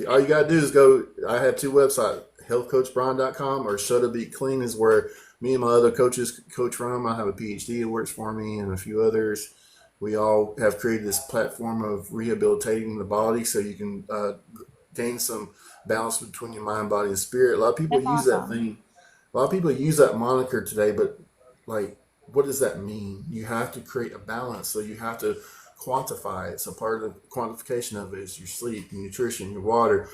Speaker 1: All you gotta do is go. I have two websites, healthcoachbrian.com or Shut Up Eat Clean is where me and my other coaches coach from. I have a PhD that works for me and a few others. We all have created this platform of rehabilitating the body so you can gain some balance between your mind, body, and spirit. A lot of people
Speaker 2: That's
Speaker 1: use that
Speaker 2: awesome.
Speaker 1: thing. A lot of people use that moniker today, but like, what does that mean? You have to create a balance, so you have to quantify it. So part of the quantification of it is your sleep, your nutrition, your water,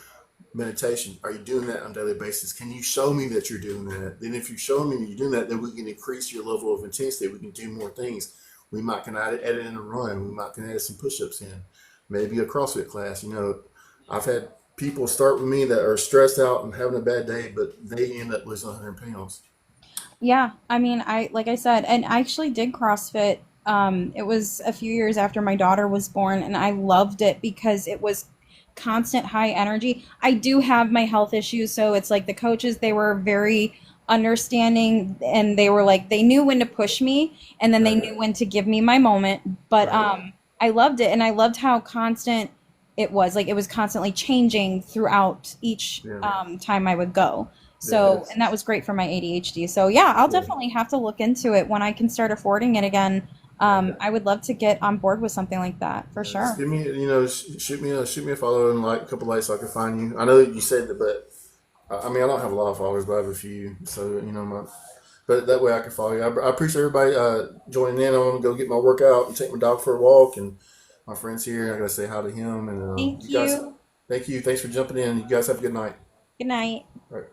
Speaker 1: meditation. Are you doing that on a daily basis? Can you show me that you're doing that? Then if you show me that you're doing that, then we can increase your level of intensity. We can do more things. We might can add in a run. We might can add some push-ups in, maybe a CrossFit class. I've had people start with me that are stressed out and having a bad day, but they end up losing 100 pounds.
Speaker 2: Yeah, I mean, I like I said, and I actually did CrossFit. It was a few years after my daughter was born, and I loved it because it was constant high energy. I do have my health issues, so it's like the coaches, they were very understanding, and they were like, they knew when to push me, and then they
Speaker 1: Right.
Speaker 2: knew when to give me my moment. But
Speaker 1: Right.
Speaker 2: I loved it, and I loved how constant it was. Like, it was constantly changing throughout each
Speaker 1: Yeah.
Speaker 2: time I would go. So,
Speaker 1: Yes.
Speaker 2: and that was great for my ADHD. So yeah, I'll
Speaker 1: Yeah.
Speaker 2: definitely have to look into it when I can start affording it again.
Speaker 1: Yeah.
Speaker 2: I would love to get on board with something like that for
Speaker 1: Yeah, just
Speaker 2: sure.
Speaker 1: give me, shoot me a follow and like a couple likes so I can find you. I know you said that, but I mean, I don't have a lot of followers, but I have a few. So but that way I can follow you. I appreciate everybody joining in. I'm gonna go get my workout and take my dog for a walk, and my friend's here. I gotta say hi to him, and
Speaker 2: Thank
Speaker 1: you guys.
Speaker 2: you.
Speaker 1: Thank you. Thanks for jumping in. You guys have a good night.
Speaker 2: Good night.
Speaker 1: All right.